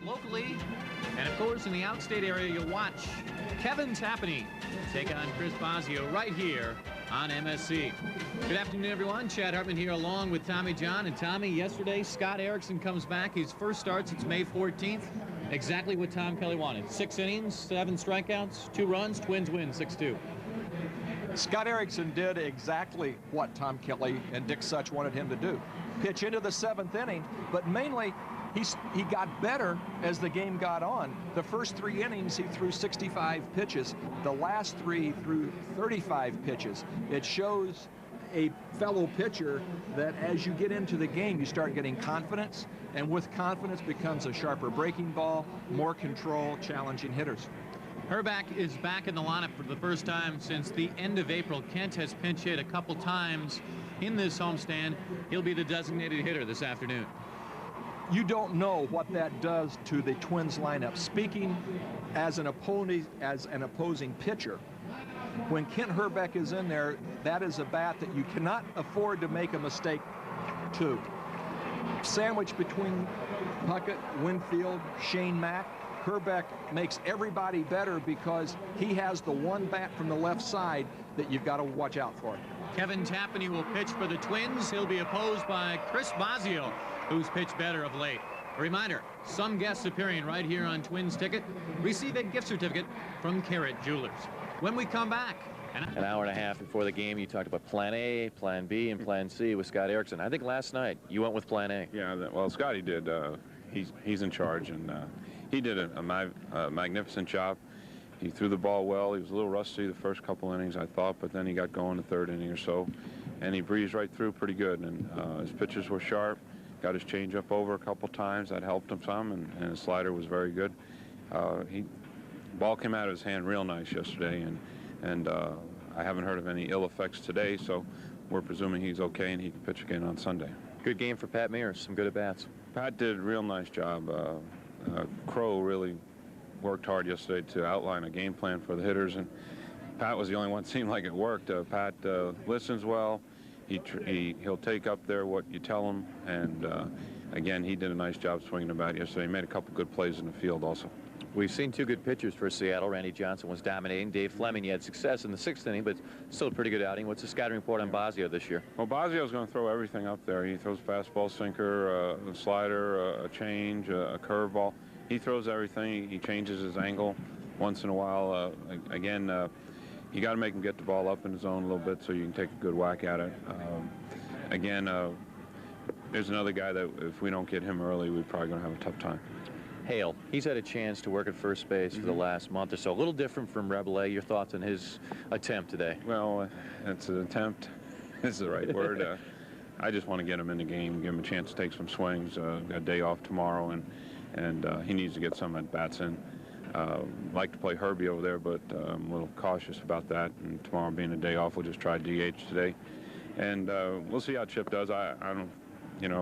locally. And, of course, in the outstate area, you'll watch Kevin Tapani take on Chris Bosio right here on MSC. Good afternoon, everyone. Chad Hartman here along with Tommy John. And Tommy, yesterday, Scott Erickson comes back. His first start since May 14th. Exactly what Tom Kelly wanted. 6 innings, 7 strikeouts, 2 runs. Twins win 6-2. Scott Erickson did exactly what Tom Kelly and Dick Such wanted him to do. Pitch into the 7th inning, but mainly he got better as the game got on. The first 3 innings, he threw 65 pitches. The last 3 threw 35 pitches. It shows a fellow pitcher that as you get into the game, you start getting confidence, and with confidence becomes a sharper breaking ball, more control, challenging hitters. Hrbek is back in the lineup for the first time since the end of April. Kent has pinch hit a couple times in this homestand. He'll be the designated hitter this afternoon. You don't know what that does to the Twins lineup. Speaking as an opposing pitcher, when Kent Hrbek is in there, that is a bat that you cannot afford to make a mistake to. Sandwiched between Puckett, Winfield, Shane Mack, Hrbek makes everybody better because he has the one bat from the left side that you've got to watch out for. Kevin Tapani will pitch for the Twins. He'll be opposed by Chris Bosio, who's pitched better of late. A reminder, some guests appearing right here on Twins Ticket receive a gift certificate from Carrot Jewelers. When we come back, an hour and a half before the game, you talked about Plan A, Plan B, and Plan C with Scott Erickson. I think last night you went with Plan A. Yeah, well, Scotty did. He's in charge, and he did a magnificent job. He threw the ball well. He was a little rusty the first couple innings, I thought, but then he got going the 3rd inning or so, and he breezed right through pretty good. And his pitches were sharp. Got his changeup over a couple times. That helped him some, and his slider was very good. Ball came out of his hand real nice yesterday, and I haven't heard of any ill effects today, so we're presuming he's okay and he can pitch again on Sunday. Good game for Pat Mears. Some good at-bats. Pat did a real nice job. Crow really worked hard yesterday to outline a game plan for the hitters, and Pat was the only one that seemed like it worked. Pat listens well. He'll take up there what you tell him, and again, he did a nice job swinging the bat yesterday. He made a couple good plays in the field also. We've seen 2 good pitchers for Seattle. Randy Johnson was dominating. Dave Fleming, he had success in the 6th inning, but still a pretty good outing. What's the scouting report on Bosio this year? Well, Bosio's going to throw everything up there. He throws fastball, sinker, a slider, a change, a curveball. He throws everything. He changes his angle once in a while. Again, you got to make him get the ball up in the zone a little bit so you can take a good whack at it. Again, there's another guy that if we don't get him early, we're probably going to have a tough time. Hale, he's had a chance to work at first base for the last month or so. A little different from Rebellet. Your thoughts on his attempt today? Well, it's an attempt. Is the right word. I just want to get him in the game, give him a chance to take some swings. Got a day off tomorrow, and he needs to get some at-bats in. Like to play Herbie over there, but I'm a little cautious about that. And tomorrow being a day off, we'll just try DH today. And we'll see how Chip does. I don't,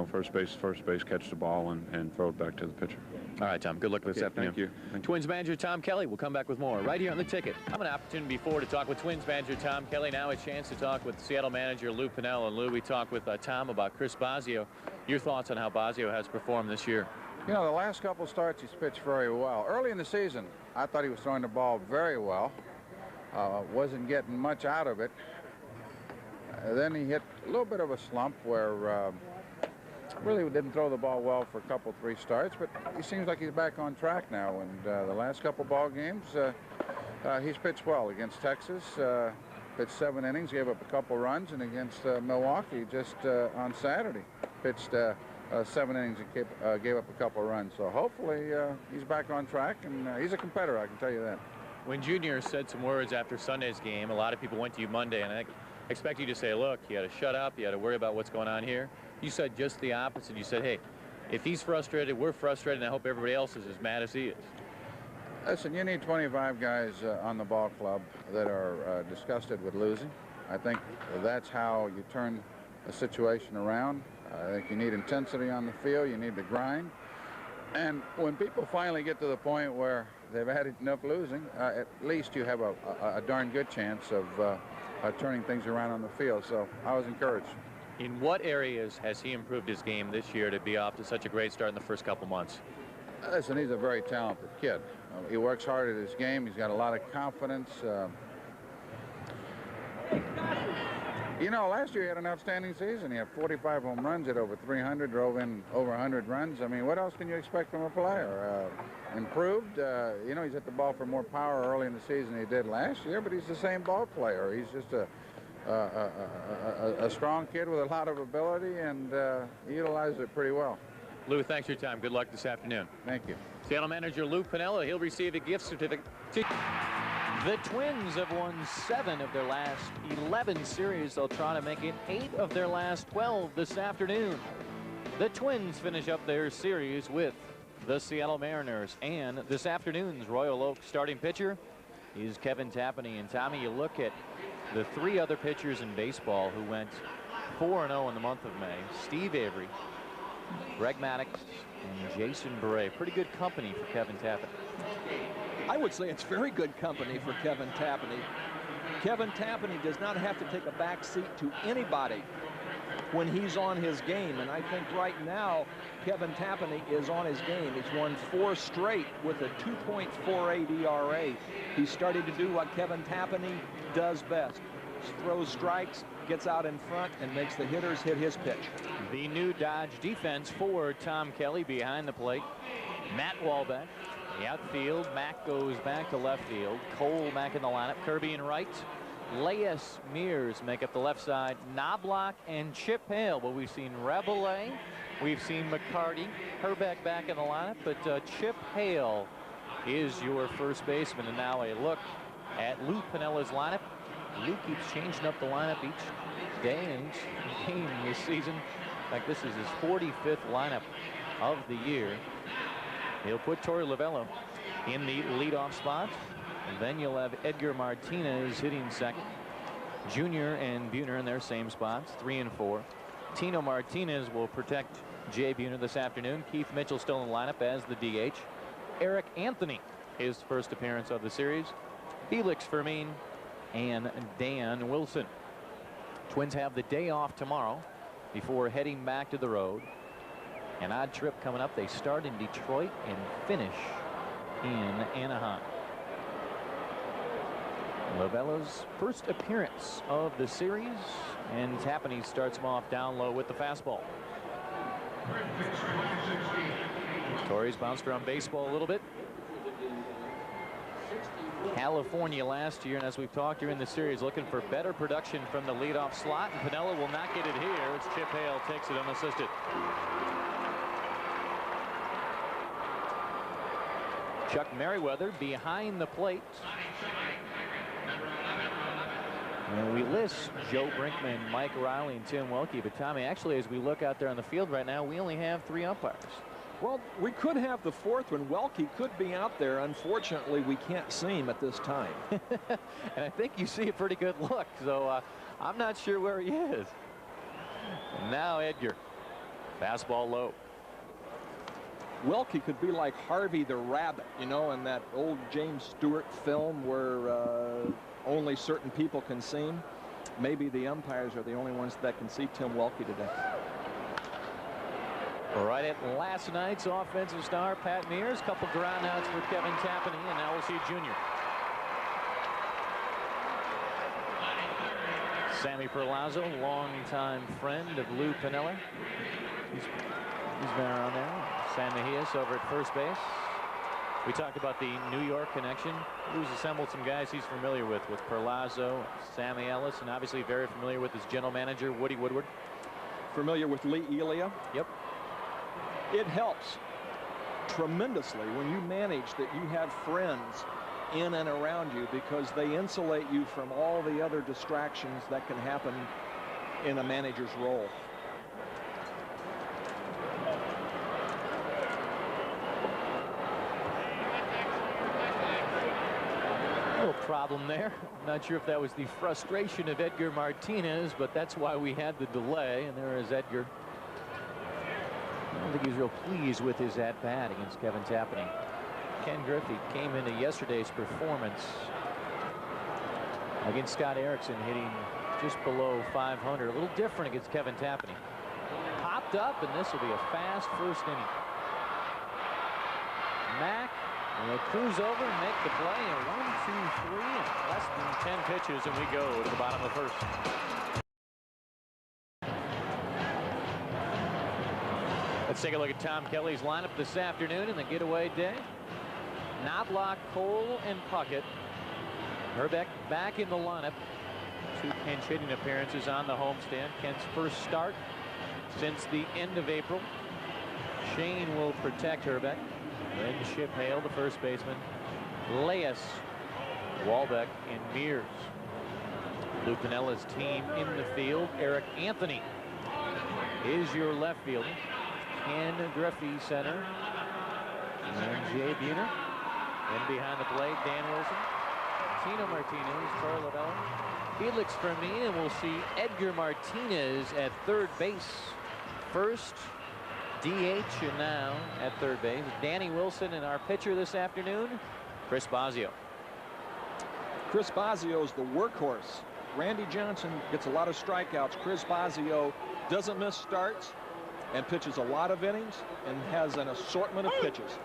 first base, catch the ball and throw it back to the pitcher. All right, Tom, good luck this afternoon. Thank you. Twins manager Tom Kelly will come back with more right here on The Ticket. I have an opportunity before to talk with Twins manager Tom Kelly. Now a chance to talk with Seattle manager Lou Piniella. And Lou, we talked with Tom about Chris Bosio. Your thoughts on how Bosio has performed this year? The last couple starts he's pitched very well. Early in the season, I thought he was throwing the ball very well. Wasn't getting much out of it. Then he hit a little bit of a slump where really didn't throw the ball well for a couple, 3 starts, but he seems like he's back on track now. And the last couple ball games, he's pitched well against Texas. Pitched 7 innings, gave up a couple runs, and against Milwaukee just on Saturday, pitched 7 innings and gave up a couple runs. So hopefully he's back on track, and he's a competitor, I can tell you that. When Junior said some words after Sunday's game, a lot of people went to you Monday, and I expect you to say, look, you got to shut up, you got to worry about what's going on here. You said just the opposite. You said, hey, if he's frustrated, we're frustrated, and I hope everybody else is as mad as he is. Listen, you need 25 guys on the ball club that are disgusted with losing. I think that's how you turn a situation around. I think you need intensity on the field. You need to grind. And when people finally get to the point where they've had enough losing, at least you have a darn good chance of turning things around on the field. So I was encouraged. In what areas has he improved his game this year to be off to such a great start in the first couple months? Listen, he's a very talented kid. He works hard at his game. He's got a lot of confidence. You know, last year he had an outstanding season. He had 45 home runs, hit over 300, drove in over 100 runs. I mean, what else can you expect from a player? Improved. You know, he's hit the ball for more power early in the season than he did last year, but he's the same ball player. He's just a strong kid with a lot of ability, and he utilized it pretty well. Lou, thanks for your time. Good luck this afternoon. Thank you. Seattle manager Lou Piniella, he'll receive a gift certificate. The Twins have won 7 of their last 11 series. They'll try to make it 8 of their last 12 this afternoon. The Twins finish up their series with the Seattle Mariners. And this afternoon's Royal Oak starting pitcher is Kevin Tapani. And Tommy, you look at the 3 other pitchers in baseball who went 4-0 in the month of May. Steve Avery, Greg Maddux, and Jason Bray. Pretty good company for Kevin Tapani. I would say it's very good company for Kevin Tapani. Kevin Tapani does not have to take a back seat to anybody when he's on his game. And I think right now, Kevin Tapani is on his game. He's won 4 straight with a 2.48 ERA. He's started to do what Kevin Tapani does best. Throws strikes, gets out in front, and makes the hitters hit his pitch. The new Dodge defense for Tom Kelly behind the plate. Matt Walbeck. The outfield, Mack goes back to left field. Cole back in the lineup. Kirby in right. Leyes Mears make up the left side. Knoblauch and Chip Hale. But we've seen Rabelais. We've seen McCarty. Herbeck back in the lineup. But Chip Hale is your first baseman. And now a look at Lou Piniella's lineup. Lou keeps changing up the lineup each day and game this season. In fact, this is his 45th lineup of the year. He'll put Torey Lovullo in the leadoff spot. And then you'll have Edgar Martinez hitting second. Junior and Buhner in their same spots, 3 and 4. Tino Martinez will protect Jay Buhner this afternoon. Keith Mitchell still in the lineup as the DH. Eric Anthony, his first appearance of the series. Felix Fermin and Dan Wilson. Twins have the day off tomorrow before heading back to the road. An odd trip coming up. They start in Detroit and finish in Anaheim. Lovullo's first appearance of the series, and Tapani starts him off down low with the fastball. Torrey's bounced around baseball a little bit. California last year, and as we've talked during the series, looking for better production from the leadoff slot, and Piniella will not get it here. It's Chip Hale takes it unassisted. Chuck Merriweather behind the plate. And we list Joe Brinkman, Mike Riley, and Tim Welke. But Tommy, actually, as we look out there on the field right now, we only have 3 umpires. Well, we could have the 4th one. Welke could be out there. Unfortunately, we can't see him at this time. And I think you see a pretty good look. So I'm not sure where he is. And now Edgar. Fastball low. Welke could be like Harvey the Rabbit, you know, in that old James Stewart film where only certain people can see him. Maybe the umpires are the only ones that can see Tim Welke today. Right at last night's offensive star, Pat Mears. Couple groundouts for Kevin Tapani, and now we'll see Junior. Sammy Perlazzo, longtime friend of Lou Piniella. He's been around there. Sam Mejias over at first base. We talked about the New York connection. Lou's assembled some guys he's familiar with Perlazzo, Sammy Ellis, and obviously very familiar with his general manager, Woody Woodward. Familiar with Lee Elia? Yep. It helps tremendously when you manage that you have friends in and around you, because they insulate you from all the other distractions that can happen in a manager's role. Problem there. I'm not sure if that was the frustration of Edgar Martinez, but that's why we had the delay. And there is Edgar. I don't think he's real pleased with his at-bat against Kevin Tapani. Ken Griffey came into yesterday's performance against Scott Erickson, hitting just below 500. A little different against Kevin Tapani. Popped up, and this will be a fast first inning. And they'll cruise over and make the play. And 1, 2, 3, and less than 10 pitches, and we go to the bottom of the first. Let's take a look at Tom Kelly's lineup this afternoon in the getaway day. Knoblauch, Cole, and Puckett. Herbeck back in the lineup. 2 pinch hitting appearances on the homestand. Kent's first start since the end of April. Shane will protect Herbeck. Then Chip Hale, the first baseman. Leas, Walbeck, and Mears. Lou Pinella's team in the field. Eric Anthony is your left fielder. Ken Griffey center. And Jay Buhner. And behind the plate, Dan Wilson, Tino Martinez, Torre Lavella, Felix Fermin, and we'll see Edgar Martinez at third base. First DH, and now at third base, Danny Wilson, and our pitcher this afternoon, Chris Bosio. Chris Bosio is the workhorse. Randy Johnson gets a lot of strikeouts. Chris Bosio doesn't miss starts and pitches a lot of innings and has an assortment of pitches.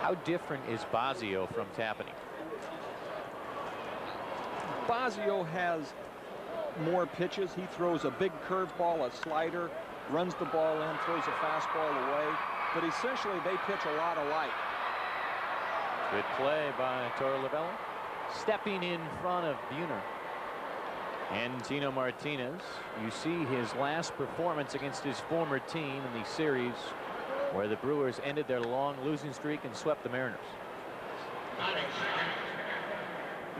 How different is Bosio from Tapani? Bosio has more pitches. He throws a big curveball, a slider, runs the ball in, throws a fastball away. But essentially, they pitch a lot alike. Good play by Torre Lavella. Stepping in front of Buhner. And Tino Martinez. You see his last performance against his former team in the series where the Brewers ended their long losing streak and swept the Mariners.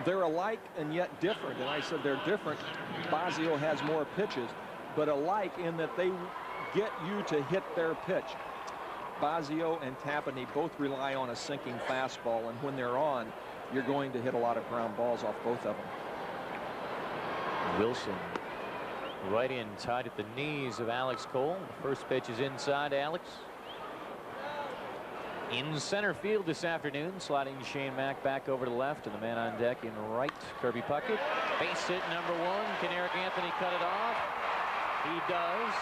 They're alike and yet different. And I said they're different. Bosio has more pitches, but alike in that they get you to hit their pitch. Bosio and Tapani both rely on a sinking fastball, and when they're on, you're going to hit a lot of ground balls off both of them. Wilson right in, tied at the knees of Alex Cole. The first pitch is inside Alex. In center field this afternoon, sliding Shane Mack back over to left, and the man on deck in right, Kirby Puckett. Base hit number 1. Can Eric Anthony cut it off? He does.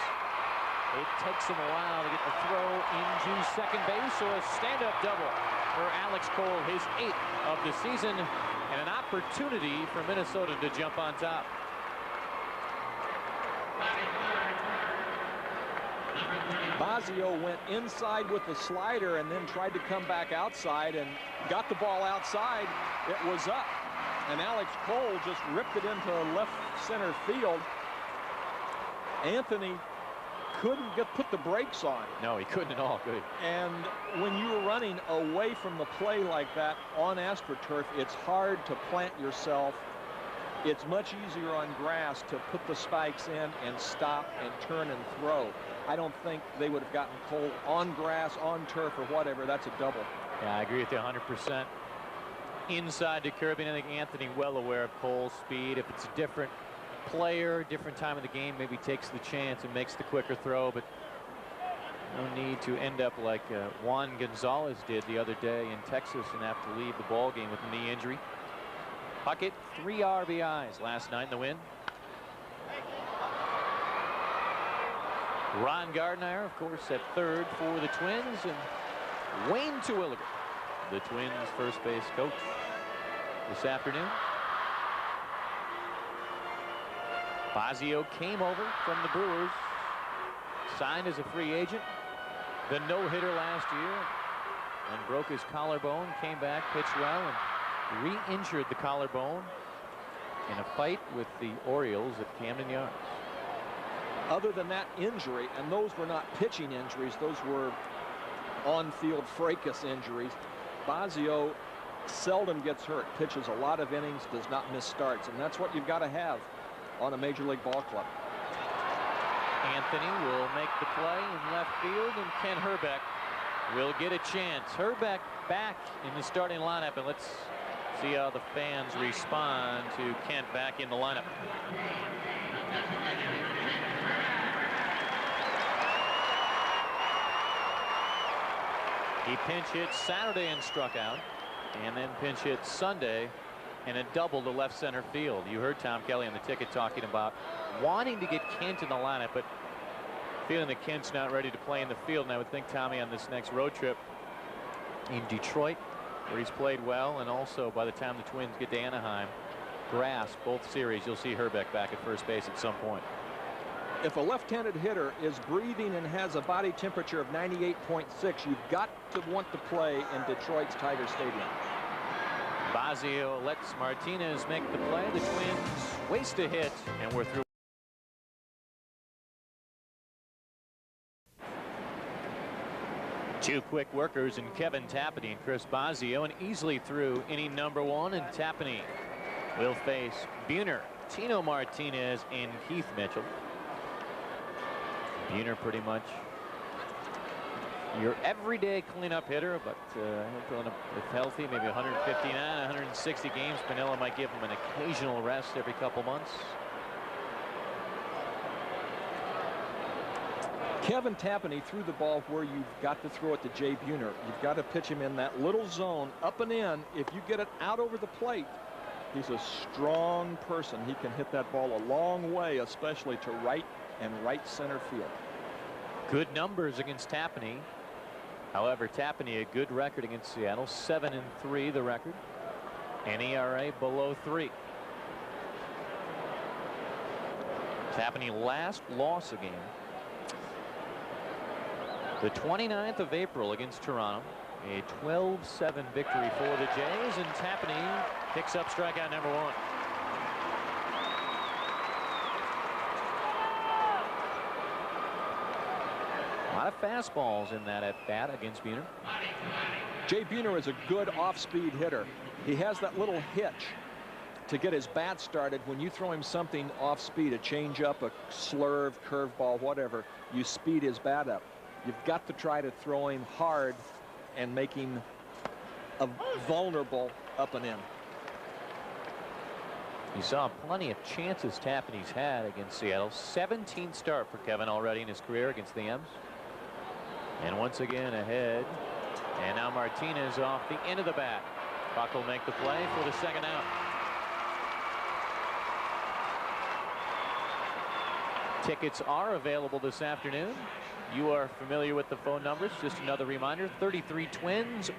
It takes him a while to get the throw into second base, so a stand-up double for Alex Cole, his 8th of the season, and an opportunity for Minnesota to jump on top. Bosio went inside with the slider and then tried to come back outside and got the ball outside. It was up, and Alex Cole just ripped it into left center field. Anthony couldn't put the brakes on. No, he couldn't at all. Good. And when you're running away from the play like that on AstroTurf, it's hard to plant yourself. It's much easier on grass to put the spikes in and stop and turn and throw. I don't think they would have gotten Cole on grass, on turf, or whatever. That's a double. Yeah, I agree with you 100%. Inside to Kirby, and I think Anthony well aware of Cole's speed. If it's a different player, different time of the game, maybe takes the chance and makes the quicker throw, but no need to end up like Juan Gonzalez did the other day in Texas and have to leave the ball game with a knee injury. Puckett, 3 RBIs last night in the win. Ron Gardner, of course, at third for the Twins, and Wayne Terwilliger, the Twins' first base coach, this afternoon. Bosio came over from the Brewers, signed as a free agent, the no-hitter last year, and broke his collarbone, came back, pitched well, and re-injured the collarbone in a fight with the Orioles at Camden Yards. Other than that injury, and those were not pitching injuries, those were on-field fracas injuries, Bosio seldom gets hurt, pitches a lot of innings, does not miss starts, and that's what you've got to have on a major league ball club. Anthony will make the play in left field, and Ken Herbeck will get a chance. Herbeck back in the starting lineup, and let's see how the fans respond to Kent back in the lineup. He pinch hit Saturday and struck out, and then pinch hit Sunday and a double to left center field. You heard Tom Kelly on the ticket talking about wanting to get Kent in the lineup, but Feeling that Kent's not ready to play in the field, and I would think Tommy on this next road trip in Detroit, where he's played well, and also by the time the Twins get to Anaheim, grasp both series, you'll see Herbeck back at first base at some point. If a left-handed hitter is breathing and has a body temperature of 98.6, you've got to want to play in Detroit's Tiger Stadium. Bosio lets Martinez make the play. The Twins waste a hit, and we're through. Two quick workers in Kevin Tapani and Chris Bosio, and easily through inning number 1, and Tapani will face Buhner, Tino Martinez, and Keith Mitchell. Buhner pretty much your everyday cleanup hitter, but if healthy, maybe 159, 160 games. Piniella might give him an occasional rest every couple months. Kevin Tapani threw the ball where you've got to throw it to Jay Buhner. You've got to pitch him in that little zone, up and in. If you get it out over the plate, he's a strong person. He can hit that ball a long way, especially to right and right center field. Good numbers against Tapani. However, Tapani a good record against Seattle, 7-3 the record, and ERA below 3. Tapani last loss a game the 29th of April against Toronto, a 12-7 victory for the Jays, and Tapani picks up strikeout number 1. A lot of fastballs in that at bat against Buhner. Jay Buhner is a good off-speed hitter. He has that little hitch to get his bat started. When you throw him something off-speed, a changeup, a slurve, curveball, whatever, you speed his bat up. You've got to try to throw him hard and make him vulnerable up and in. You saw plenty of chances Tapani's had against Seattle. 17th start for Kevin already in his career against the M's. And once again ahead. And now Martinez off the end of the bat. Buck will make the play for the second out. Tickets are available this afternoon. You are familiar with the phone numbers. Just another reminder, 33 Twins,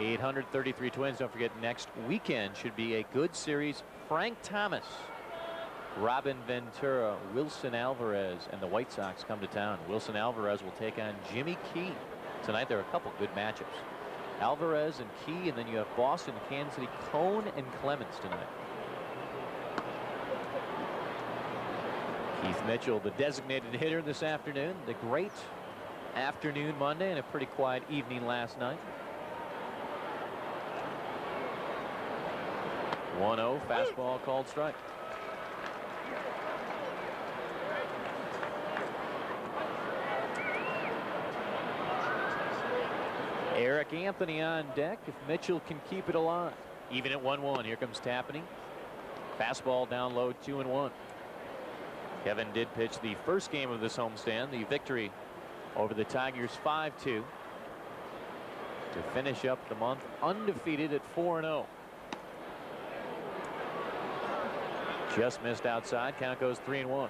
1-800-33 Twins. Don't forget, next weekend should be a good series. Frank Thomas, Robin Ventura, Wilson Alvarez, and the White Sox come to town. Wilson Alvarez will take on Jimmy Key. Tonight there are a couple good matchups. Alvarez and Key, and then you have Boston, Kansas City, Cone, and Clemens tonight. Keith Mitchell, the designated hitter this afternoon. The great afternoon Monday and a pretty quiet evening last night. 1-0, fastball called strike. Eric Anthony on deck if Mitchell can keep it alive. Even at 1-1, here comes Tapani. Fastball down low, 2-1. Kevin did pitch the first game of this homestand, the victory over the Tigers 5-2, to finish up the month undefeated at 4-0. Just missed outside. Count goes 3-1.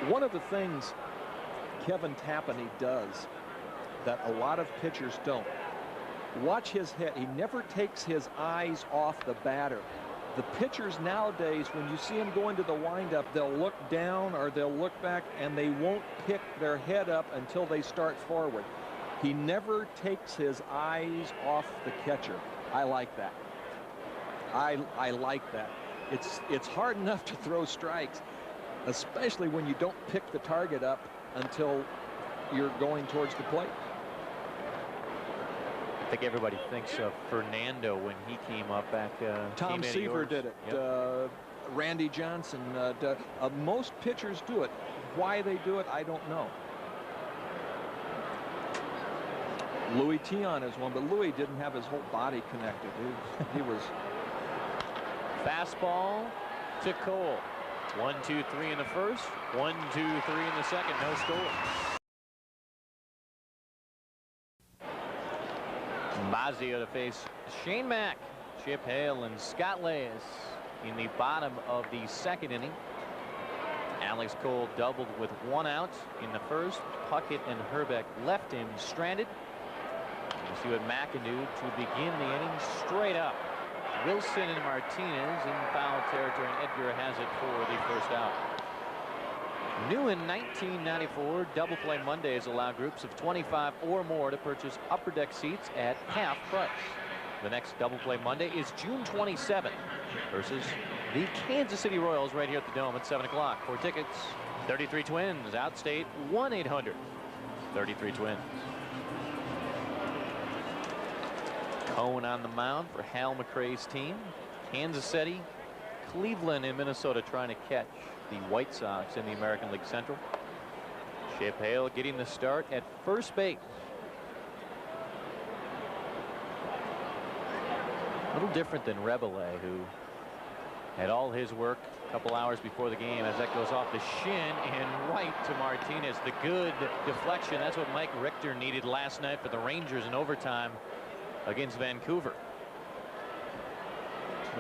One of the things Kevin Tapani does that a lot of pitchers don't. Watch his head. He never takes his eyes off the batter. The pitchers nowadays, when you see them going to the windup, they'll look down or they'll look back, and they won't pick their head up until they start forward. He never takes his eyes off the catcher. I like that. I like that. It's hard enough to throw strikes, especially when you don't pick the target up until you're going towards the plate. I think everybody thinks of Fernando when he came up back. Tom Seaver did it. Yep. Randy Johnson. Most pitchers do it. Why they do it, I don't know. Louis Tion is one, but Louis didn't have his whole body connected. He was. Fastball to Cole. 1-2-3 in the first. 1-2-3 in the second. No score. Bosio to face Shane Mack, Chip Hale, and Scott Leyes in the bottom of the second inning. Alex Cole doubled with 1 out in the first. Puckett and Herbeck left him stranded. We'll see what Mack can do to begin the inning. Straight up, Wilson and Martinez in foul territory, and Edgar has it for the first out. New in 1994, Double Play Mondays allow groups of 25 or more to purchase upper deck seats at half price. The next Double Play Monday is June 27th versus the Kansas City Royals right here at the Dome at 7 o'clock. For tickets, 33 Twins, outstate 1-800-33-TWINS. Cone on the mound for Hal McRae's team. Kansas City, Cleveland, and Minnesota trying to catch the White Sox in the American League Central. Chip Hale getting the start at first base. A little different than Rebele, who had all his work a couple hours before the game, as that goes off the shin and right to Martinez. The good deflection. That's what Mike Richter needed last night for the Rangers in overtime against Vancouver.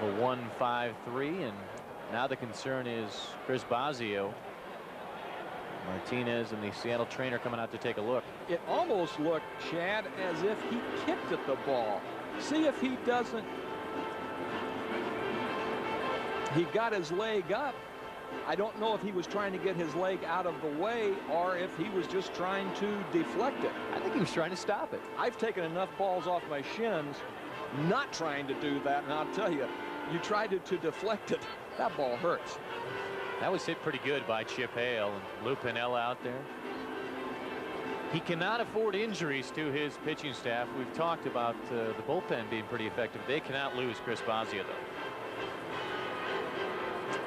Little 1-5-3, and now the concern is Chris Bosio. Martinez and the Seattle trainer coming out to take a look. It almost looked, Chad, as if he kicked at the ball. See if he doesn't. He got his leg up. I don't know if he was trying to get his leg out of the way or if he was just trying to deflect it. I think he was trying to stop it. I've taken enough balls off my shins not trying to do that, and I'll tell you, you tried to deflect it. That ball hurts. That was hit pretty good by Chip Hale, and Lou Piniella out there. He cannot afford injuries to his pitching staff. We've talked about the bullpen being pretty effective. They cannot lose Chris Bosio, though.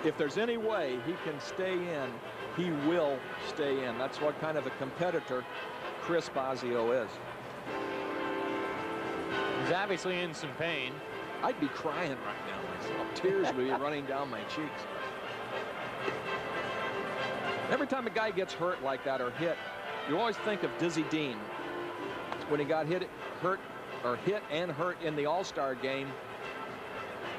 If there's any way he can stay in, he will stay in. That's what kind of a competitor Chris Bosio is. He's obviously in some pain. I'd be crying right now myself. Tears would be running down my cheeks. Every time a guy gets hurt like that or hit, you always think of Dizzy Dean when he got hit and hurt in the All-Star game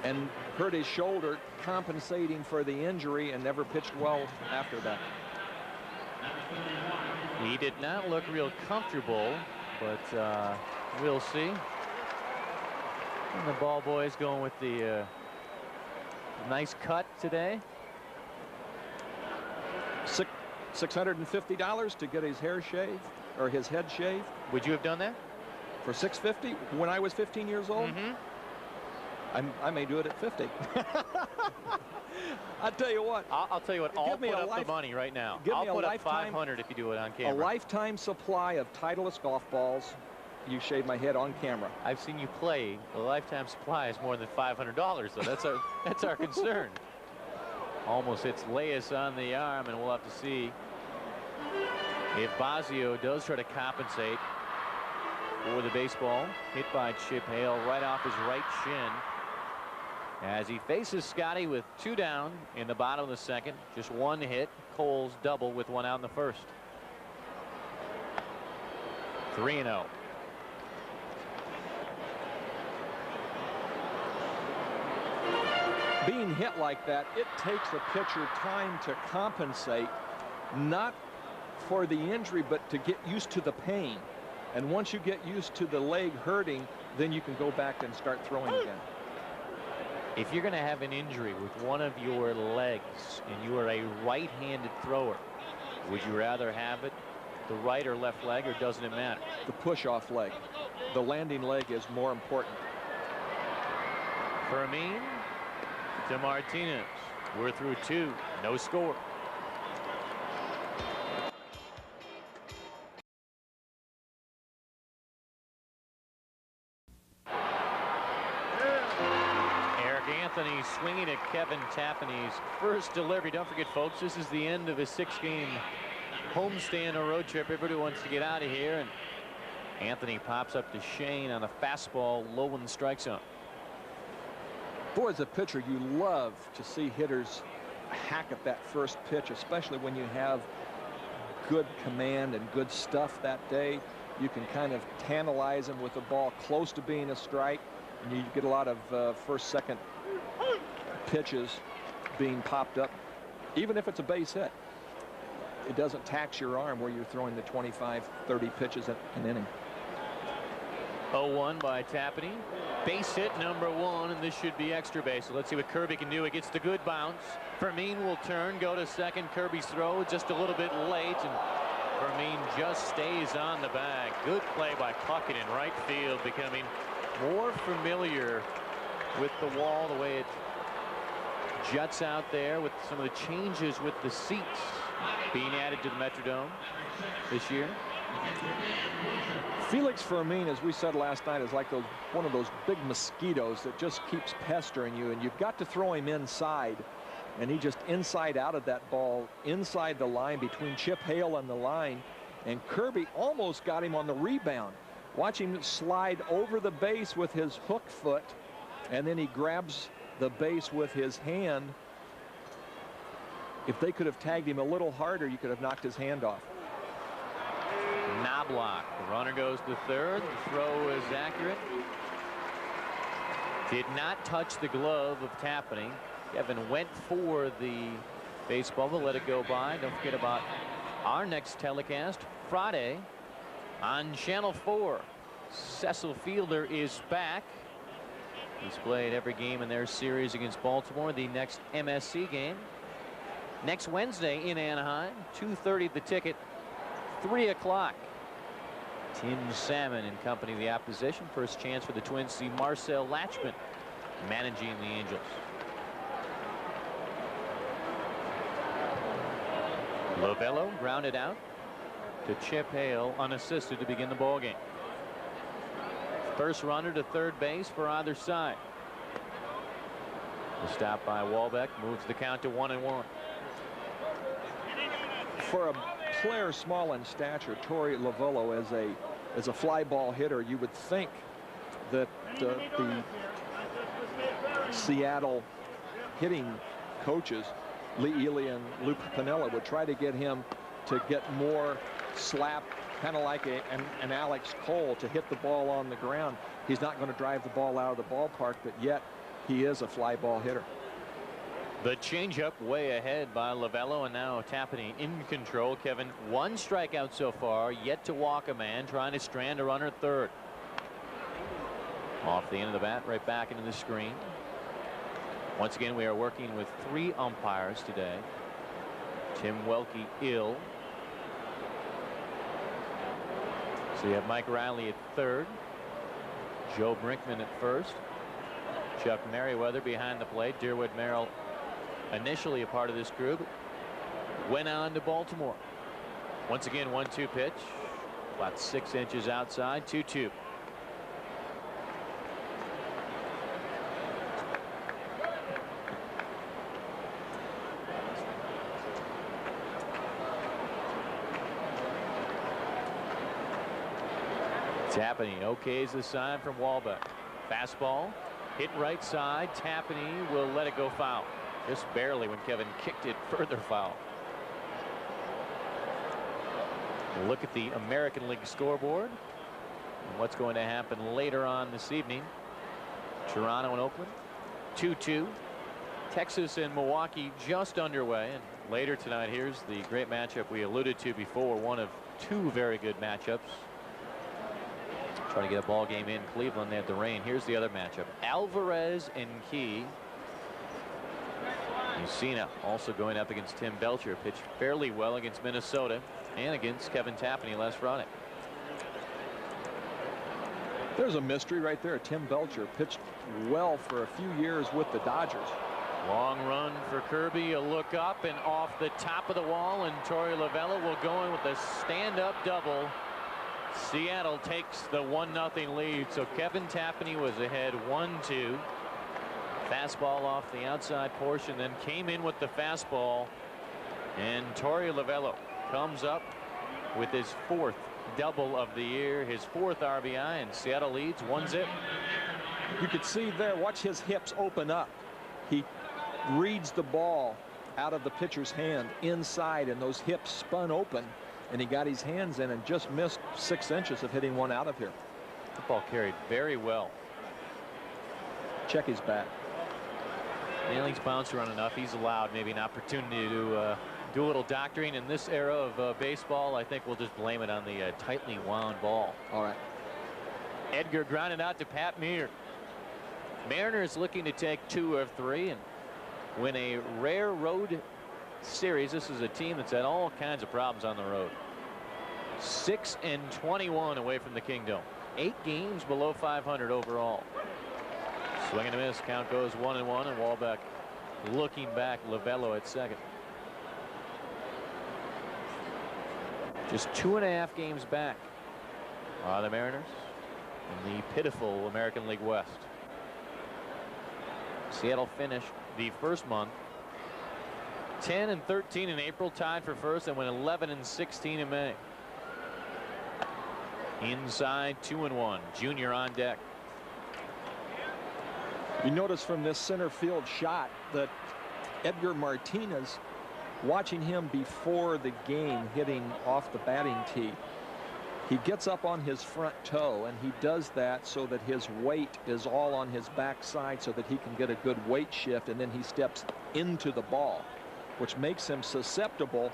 and hurt his shoulder, compensating for the injury, and never pitched well after that. He did not look real comfortable, but we'll see. And the ball boys going with the nice cut today. $650 to get his hair shaved, or his head shaved. Would you have done that? For $650 when I was 15 years old? Mm-hmm. I may do it at 50. I'll tell you what. I'll tell you what. I'll put up the money right now. I'll put up $500 if you do it on camera. A lifetime supply of Titleist golf balls. You shave my head on camera. I've seen you play. The lifetime supply is more than $500, though. That's our concern. Almost hits Leas on the arm, and we'll have to see if Bosio does try to compensate for the baseball hit by Chip Hale right off his right shin, as he faces Scotty with 2 down in the bottom of the second. Just 1 hit. Cole's double with 1 out in the first. 3-0. Being hit like that, it takes a pitcher time to compensate, not for the injury, but to get used to the pain. And once you get used to the leg hurting, then you can go back and start throwing again. If you're going to have an injury with one of your legs and you are a right-handed thrower, would you rather have it the right or left leg, or doesn't it matter? The push-off leg. The landing leg is more important. Fermin to Martinez. We're through 2. No score. Anthony swinging at Kevin Tapani's first delivery. Don't forget, folks, this is the end of his 6-game homestand or road trip. Everybody wants to get out of here, and Anthony pops up to Shane on a fastball low in the strike zone. Boy, as a pitcher, you love to see hitters hack at that first pitch, especially when you have good command and good stuff that day. You can kind of tantalize them with the ball close to being a strike, and you get a lot of first, second pitches being popped up, even if it's a base hit. it doesn't tax your arm where you're throwing the 25, 30 pitches an inning. 0-1 by Tapani. Base hit number 1, and this should be extra base. So let's see what Kirby can do. It gets the good bounce. Fermin will turn, go to second. Kirby's throw just a little bit late, and Fermin just stays on the bag. Good play by Puckett in right field, becoming more familiar with the wall, the way it juts out there with some of the changes with the seats being added to the Metrodome this year. Felix Fermin, as we said last night, is like one of those big mosquitoes that just keeps pestering you, and you've got to throw him inside, and he just inside out of that ball, inside the line between Chip Hale and the line, and Kirby almost got him on the rebound. Watch him slide over the base with his hook foot, and then he grabs the base with his hand. If they could have tagged him a little harder, you could have knocked his hand off. Knoblauch, the runner goes to third. The throw is accurate. Did not touch the glove of Tapani. Kevin went for the baseball, but let it go by. Don't forget about our next telecast Friday on Channel 4. Cecil Fielder is back. He's played every game in their series against Baltimore. The next MSC game next Wednesday in Anaheim, 2:30 the ticket, 3 o'clock. Tim Salmon in company of the opposition. First chance for the Twins to see Marcel Latchman managing the Angels. Lovello grounded out to Chip Hale unassisted to begin the ball game. First runner to third base for either side. The stop by Walbeck moves the count to 1-1. For a player small in stature, Torey Lovello as a fly ball hitter, you would think that the Seattle hitting coaches, Lee Ely and Luke Piniella, would try to get him to get more slap, kind of like an Alex Cole, to hit the ball on the ground. He's not going to drive the ball out of the ballpark, but yet he is a fly ball hitter. The changeup way ahead by Lovello, and now Tapani in control. Kevin, 1 strikeout so far, yet to walk a man, trying to strand a runner at third. Off the end of the bat, right back into the screen. Once again, we are working with 3 umpires today. Tim Welke ill. So you have Mike Riley at third, Joe Brinkman at first, Chuck Merriweather behind the plate. Deerwood Merrill, initially a part of this group, went on to Baltimore. Once again, 1-2 pitch, about 6 inches outside, 2-2. Tapani okays the sign from Walbeck. Fastball hit right side. Tapani will let it go foul. Just barely when Kevin kicked it further foul. Look at the American League scoreboard and what's going to happen later on this evening. Toronto and Oakland 2-2. Texas and Milwaukee just underway, and later tonight here's the great matchup we alluded to before, one of 2 very good matchups. Trying to get a ball game in Cleveland. They had the rain. Here's the other matchup. Alvarez and Key. Mussina also going up against Tim Belcher. Pitched fairly well against Minnesota and against Kevin Tapani last Friday. There's a mystery right there. Tim Belcher pitched well for a few years with the Dodgers. Long run for Kirby. A look up and off the top of the wall, and Torey Lovello will go in with a stand-up double. Seattle takes the 1-0 lead. So Kevin Tapani was ahead 1-2. Fastball off the outside portion, then came in with the fastball, and Torey Lovello comes up with his 4th double of the year, his 4th RBI, and Seattle leads 1-0. You could see there, watch his hips open up. He reads the ball out of the pitcher's hand inside, and those hips spun open, and he got his hands in and just missed 6 inches of hitting one out of here. The ball carried very well. Check his bat. He's bounced around enough. He's allowed maybe an opportunity to do a little doctoring in this era of baseball. I think we'll just blame it on the tightly wound ball. All right. Edgar grounded out to Pat Meir. Mariners looking to take 2 of 3 and win a rare road series. This is a team that's had all kinds of problems on the road. 6-21 away from the Kingdom. 8 games below 500 overall. Swing and a miss. Count goes 1-1, and Wahlbeck looking back. Lovello at second. Just 2.5 games back are the Mariners in the pitiful American League West. Seattle finished the first month 10-13 in April, tied for first, and went 11-16 in May. Inside 2-1. Junior on deck. You notice from this center field shot that Edgar Martinez, watching him before the game hitting off the batting tee, he gets up on his front toe, and he does that so that his weight is all on his backside so that he can get a good weight shift, and then he steps into the ball, which makes him susceptible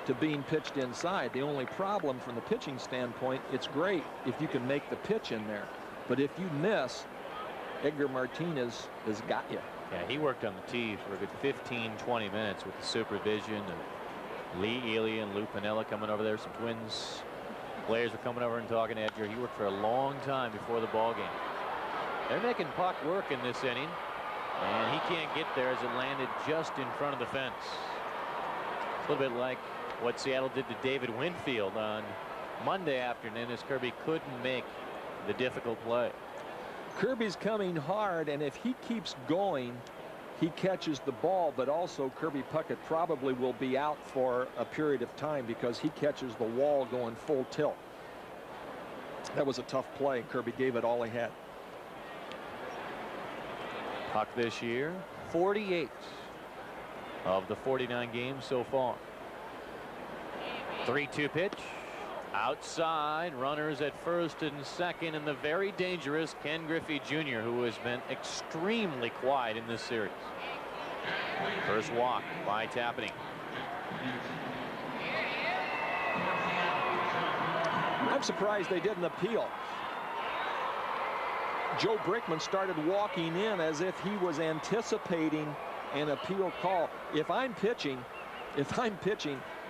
to being pitched inside. The only problem from the pitching standpoint, it's great if you can make the pitch in there, but if you miss, Edgar Martinez has got you. Yeah, he worked on the tee for a good 15-20 minutes with the supervision of Lee Ely and Lou Piniella coming over there. Some Twins players were coming over and talking to Edgar. He worked for a long time before the ball game. They're making puck work in this inning, and he can't get there as it landed just in front of the fence. It's a little bit like what Seattle did to David Winfield on Monday afternoon, as Kirby couldn't make the difficult play. Kirby's coming hard, and if he keeps going, he catches the ball, but also Kirby Puckett probably will be out for a period of time because he catches the wall going full tilt. That was a tough play. Kirby gave it all he had. Puck this year, 48 of the 49 games so far. 3-2 pitch. Outside, runners at first and second, and the very dangerous Ken Griffey Jr., who has been extremely quiet in this series. First walk by Tapani. I'm surprised they didn't appeal. Joe Brickman started walking in as if he was anticipating an appeal call. If I'm pitching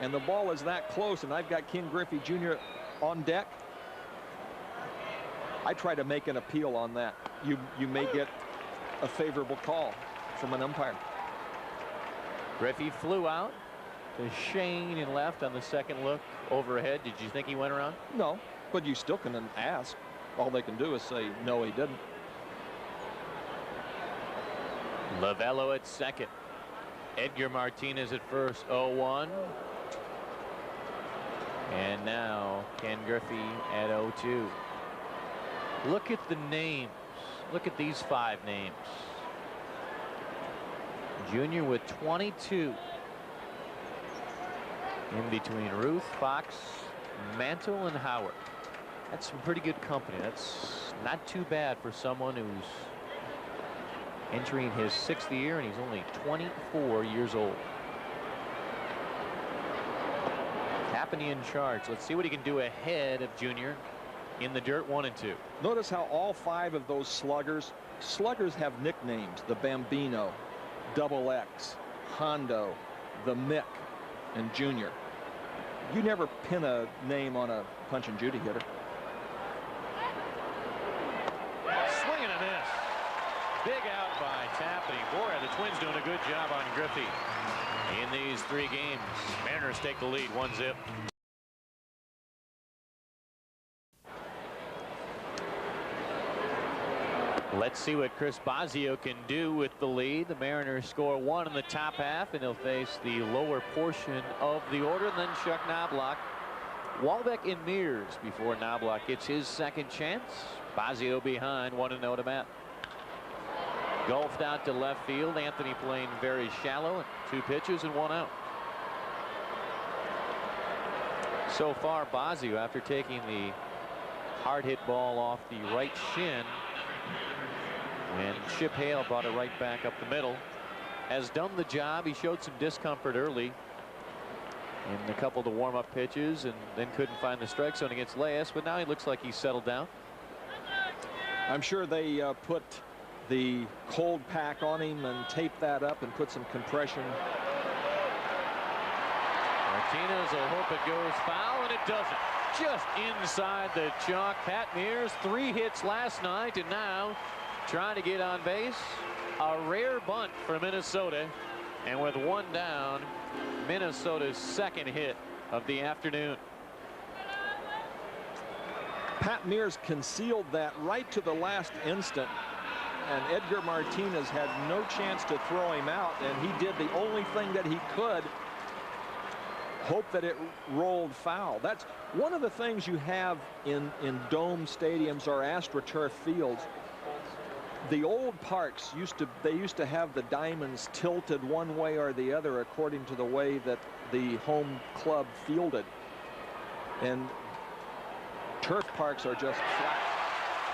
and the ball is that close and I've got Ken Griffey Jr. on deck, I try to make an appeal on that. You may get a favorable call from an umpire. Griffey flew out to Shane in left on the second look overhead. Did you think he went around? No, but you still can ask. All they can do is say no, he didn't. Lovello at second. Edgar Martinez at first, 0-1. And now Ken Griffey at 0-2. Look at the names. Look at these 5 names. Junior with 22. In between Ruth, Fox, Mantle, and Howard. That's some pretty good company. That's not too bad for someone who's entering his 6th year, and he's only 24 years old. Tapani in charge. Let's see what he can do ahead of Junior in the dirt. 1 and 2. Notice how all 5 of those sluggers have nicknames. The Bambino, Double X, Hondo, the Mick, and Junior. You never pin a name on a punch and Judy hitter. Swing and a miss. Big out by Tapani. Boy, the Twins doing a good job on Griffey in these 3 games. Mariners take the lead 1-0. Let's see what Chris Bosio can do with the lead. The Mariners score 1 in the top half, and they'll face the lower portion of the order. And then Chuck Knoblauch, Wahlbeck in Mears before Knoblauch gets his second chance. Bosio behind, 1-0 to Matt. Golfed out to left field. Anthony playing very shallow. 2 pitches and 1 out. So far, Bosio, after taking the hard hit ball off the right shin, and Chip Hale brought it right back up the middle, has done the job. He showed some discomfort early in a couple of the warm-up pitches and then couldn't find the strike zone against Leas, but now he looks like he's settled down. I'm sure they put the cold pack on him and taped that up and put some compression. Martinez will hope it goes foul, and it doesn't. Just inside the chalk. Pat Mears, 3 hits last night, and now trying to get on base. A rare bunt for Minnesota, and with 1 down, Minnesota's 2nd hit of the afternoon. Pat Mears concealed that right to the last instant, and Edgar Martinez had no chance to throw him out, and he did the only thing that he could, hope that it rolled foul. That's one of the things you have in dome stadiums or AstroTurf fields. The old parks used to have the diamonds tilted one way or the other according to the way that the home club fielded, and turf parks are just flat.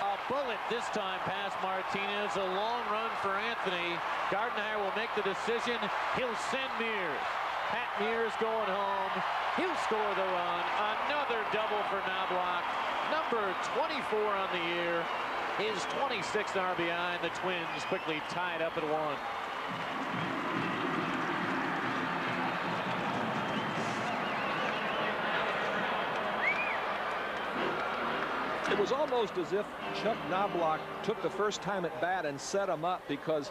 A bullet this time past Martinez. A long run for Anthony. Gardenhire will make the decision. He'll send Mears. Pat Mears going home. He'll score the run. Another double for Knoblauch. Number 24 on the year. His 26th RBI, and the Twins quickly tied up at 1. It was almost as if Chuck Knoblauch took the first time at bat and set him up, because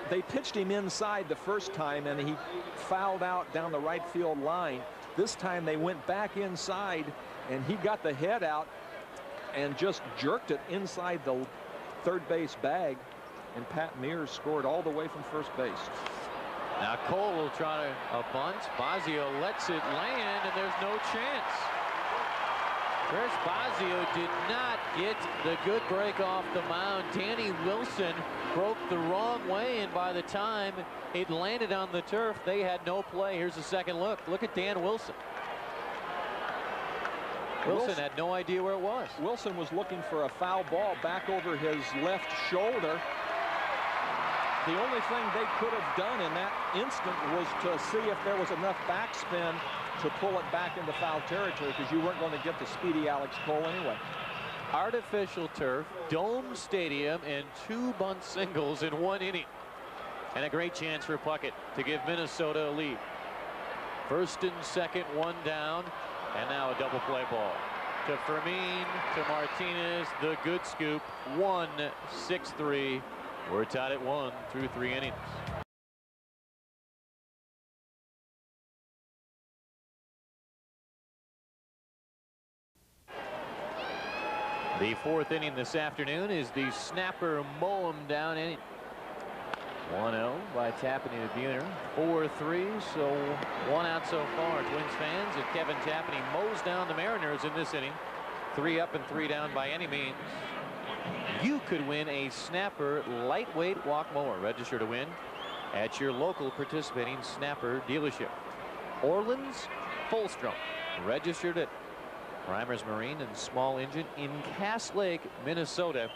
they pitched him inside the first time and he fouled out down the right field line. This time they went back inside and he got the head out and just jerked it inside the third base bag, and Pat Mears scored all the way from first base. Now Cole will try a bunt. Bosio lets it land, and there's no chance. Chris Bosio did not get the good break off the mound. Danny Wilson broke the wrong way, and by the time it landed on the turf, they had no play. Here's a second look. Look at Dan Wilson. Wilson had no idea where it was. Wilson was looking for a foul ball back over his left shoulder. The only thing they could have done in that instant was to see if there was enough backspin to pull it back into foul territory, because you weren't going to get the speedy Alex Cole anyway. Artificial turf, dome stadium, and 2 bunt singles in 1 inning. And a great chance for Puckett to give Minnesota a lead. First and second, 1 down. And now a double play ball to Fermin, to Martinez, the good scoop. 1-6-3. We're tied at 1 through 3 innings. The 4th inning this afternoon is the snapper mow 'em down inning. 1-0 by Tapani to Buhner. 4-3, so 1 out so far. Twins fans, if Kevin Tapani mows down the Mariners in this inning, 3 up and 3 down by any means, you could win a snapper lightweight walk mower. Register to win at your local participating snapper dealership. Orland's Fullstrom, registered at Reimers Marine and Small Engine in Cass Lake, Minnesota,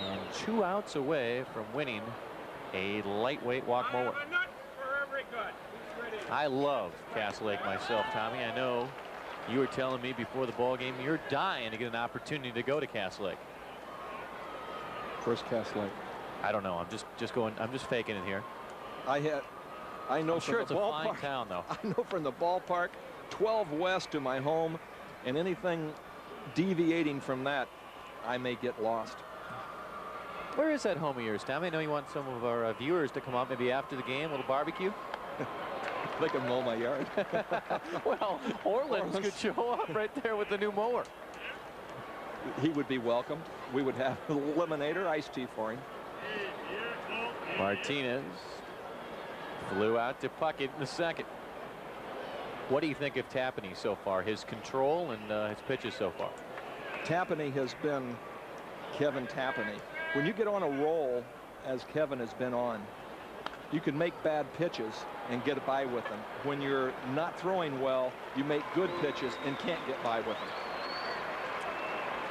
and 2 outs away from winning a lightweight walk mower. I love Cass Lake myself, Tommy. I know you were telling me before the ball game you're dying to get an opportunity to go to Cass Lake. Where's Cass Lake? I don't know. I'm just faking it here. I know I'm sure it's from the a fine ballpark. town, though. I know from the ballpark 12 west to my home, and anything deviating from that, I may get lost. Where is that home of yours, Tommy? I know you want some of our viewers to come out maybe after the game, a little barbecue. They can mow my yard. Well, Orland's could show up right there with the new mower. He would be welcome. We would have lemonade or iced tea for him. Martinez flew out to Puckett in the second. What do you think of Tapani so far? His control and his pitches so far? Tapani has been Kevin Tapani. When you get on a roll, as Kevin has been on, you can make bad pitches and get by with them. When you're not throwing well, you make good pitches and can't get by with them.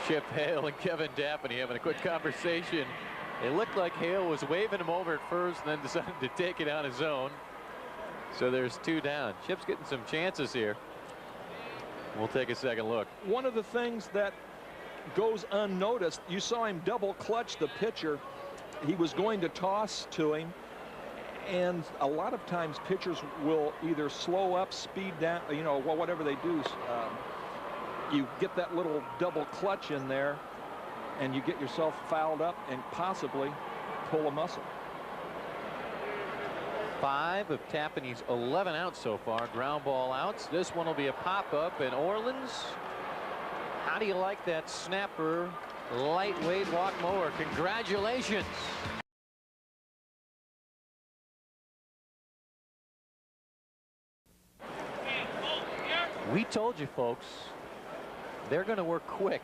Chip Hale and Kevin Tapani having a quick conversation. It looked like Hale was waving him over at first and then decided to take it on his own. So there's 2 down. Chip's getting some chances here. We'll take a second look. One of the things that goes unnoticed, you saw him double clutch the pitcher. He was going to toss to him, and a lot of times pitchers will either slow up, speed down, you know, whatever they do. You get that little double clutch in there, and you get yourself fouled up and possibly pull a muscle. 5 of Tapani's 11 outs so far, ground ball outs. This one will be a pop-up, and Orleans, how do you like that snapper lightweight walk mower? Congratulations. We told you, folks, they're going to work quick.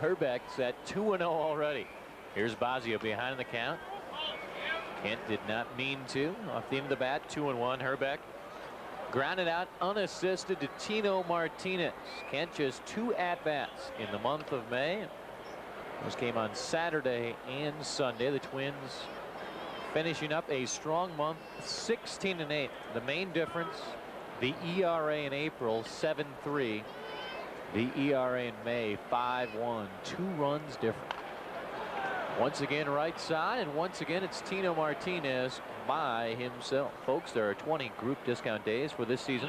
Herbeck's at 2-0 already. Here's Bosio behind the count. Kent did not mean to. Off the end of the bat, 2-1. Herbeck grounded out unassisted to Tino Martinez. Kent just 2 at-bats in the month of May. Those came on Saturday and Sunday. The Twins finishing up a strong month, 16-8. The main difference, the ERA in April, 7.3. The ERA in May, 5.1. 2 runs different. Once again, right side, and once again, it's Tino Martinez by himself. Folks, there are 20 group discount days for this season,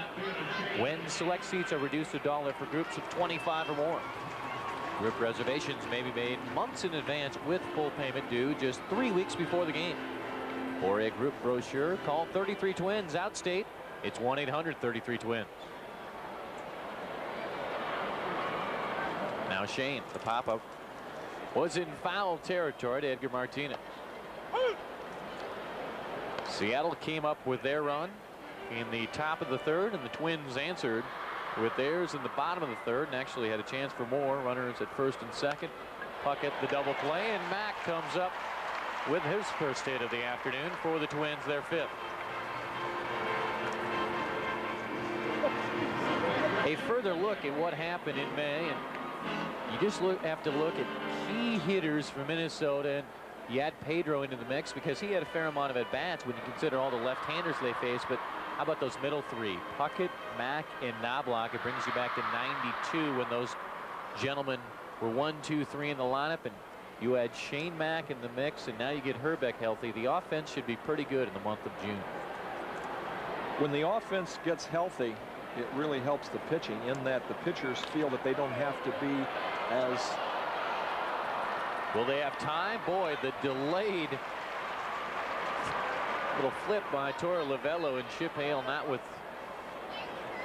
when select seats are reduced to $1 for groups of 25 or more. Group reservations may be made months in advance with full payment due just 3 weeks before the game. For a group brochure, call 33 Twins. Outstate, it's 1-800-33-TWINS. Now Shane, the pop-up, was in foul territory to Edgar Martinez. Seattle came up with their run in the top of the 3rd, and the Twins answered with theirs in the bottom of the 3rd, and actually had a chance for more. Runners at 1st and 2nd. Puckett the double play, and Mack comes up with his first hit of the afternoon for the Twins, their 5th. A further look at what happened in May, and you just have to look at key hitters for Minnesota. And you add Pedro into the mix because he had a fair amount of at-bats when you consider all the left-handers they face. But how about those middle 3? Puckett, Mack, and Knoblauch. It brings you back to 92 when those gentlemen were 1, 2, 3 in the lineup. And you add Shane Mack in the mix, and now you get Herbeck healthy. The offense should be pretty good in the month of June. When the offense gets healthy, it really helps the pitching in that the pitchers feel that they don't have to be as... Will they have time? Boy, the delayed little flip by Torre Lavello, and Chip Hale not with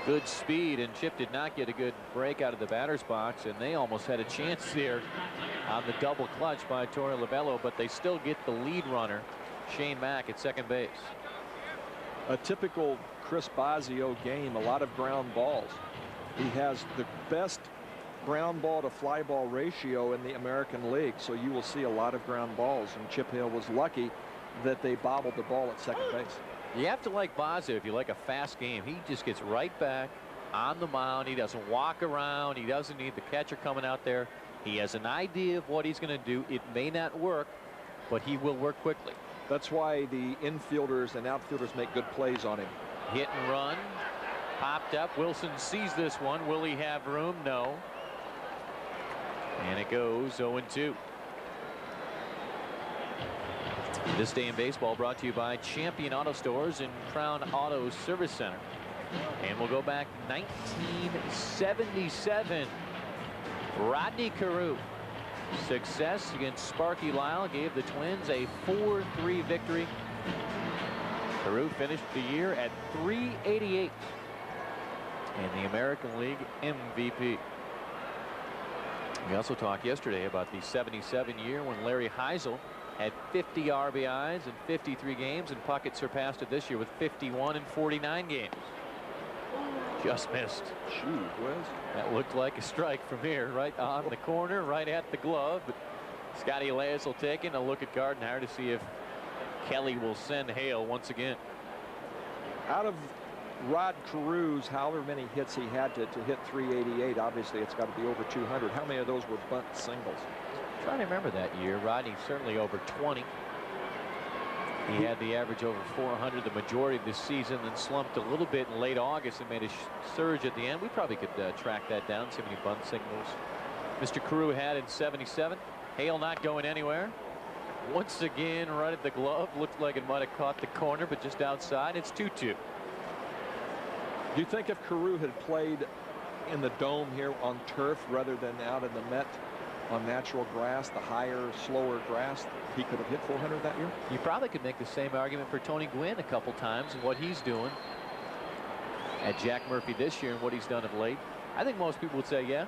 good speed, and Chip did not get a good break out of the batter's box, and they almost had a chance there on the double clutch by Torre Lavello, but they still get the lead runner, Shane Mack, at second base. A typical Chris Bosio game, a lot of ground balls. He has the best ground ball to fly ball ratio in the American League, so you will see a lot of ground balls, and Chip Hale was lucky that they bobbled the ball at second base. You have to like Bosio if you like a fast game. He just gets right back on the mound. He doesn't walk around. He doesn't need the catcher coming out there. He has an idea of what he's going to do. It may not work, but he will work quickly. That's why the infielders and outfielders make good plays on him. Hit and run. Popped up. Wilson sees this one. Will he have room? No. And it goes 0-2. This day in baseball brought to you by Champion Auto Stores and Crown Auto Service Center. And we'll go back 1977. Rodney Carew. Success against Sparky Lyle gave the Twins a 4-3 victory. Carew finished the year at .388 and the American League MVP. We also talked yesterday about the 77 year when Larry Heisel had 50 RBIs in 53 games, and Puckett surpassed it this year with 51 in 49 games. Just missed. Gee whiz. That looked like a strike from here, right on the corner, right at the glove. But Scotty Elias will take in a look at Gardenhire to see if Kelly will send Hale once again. Out of Rod Carew's however many hits he had to hit .388, obviously it's got to be over 200. How many of those were bunt singles? I'm trying to remember that year. Rodney certainly over 20. He had the average over 400 the majority of this season, then slumped a little bit in late August and made a surge at the end. We probably could track that down, see how many bunt signals Mr. Carew had in 77. Hale not going anywhere. Once again, right at the glove. Looked like it might have caught the corner, but just outside. It's 2-2. Do you think if Carew had played in the dome here on turf rather than out in the Met on natural grass, the higher, slower grass, he could have hit 400 that year? You probably could make the same argument for Tony Gwynn a couple times and what he's doing at Jack Murphy this year and what he's done of late. I think most people would say, yeah.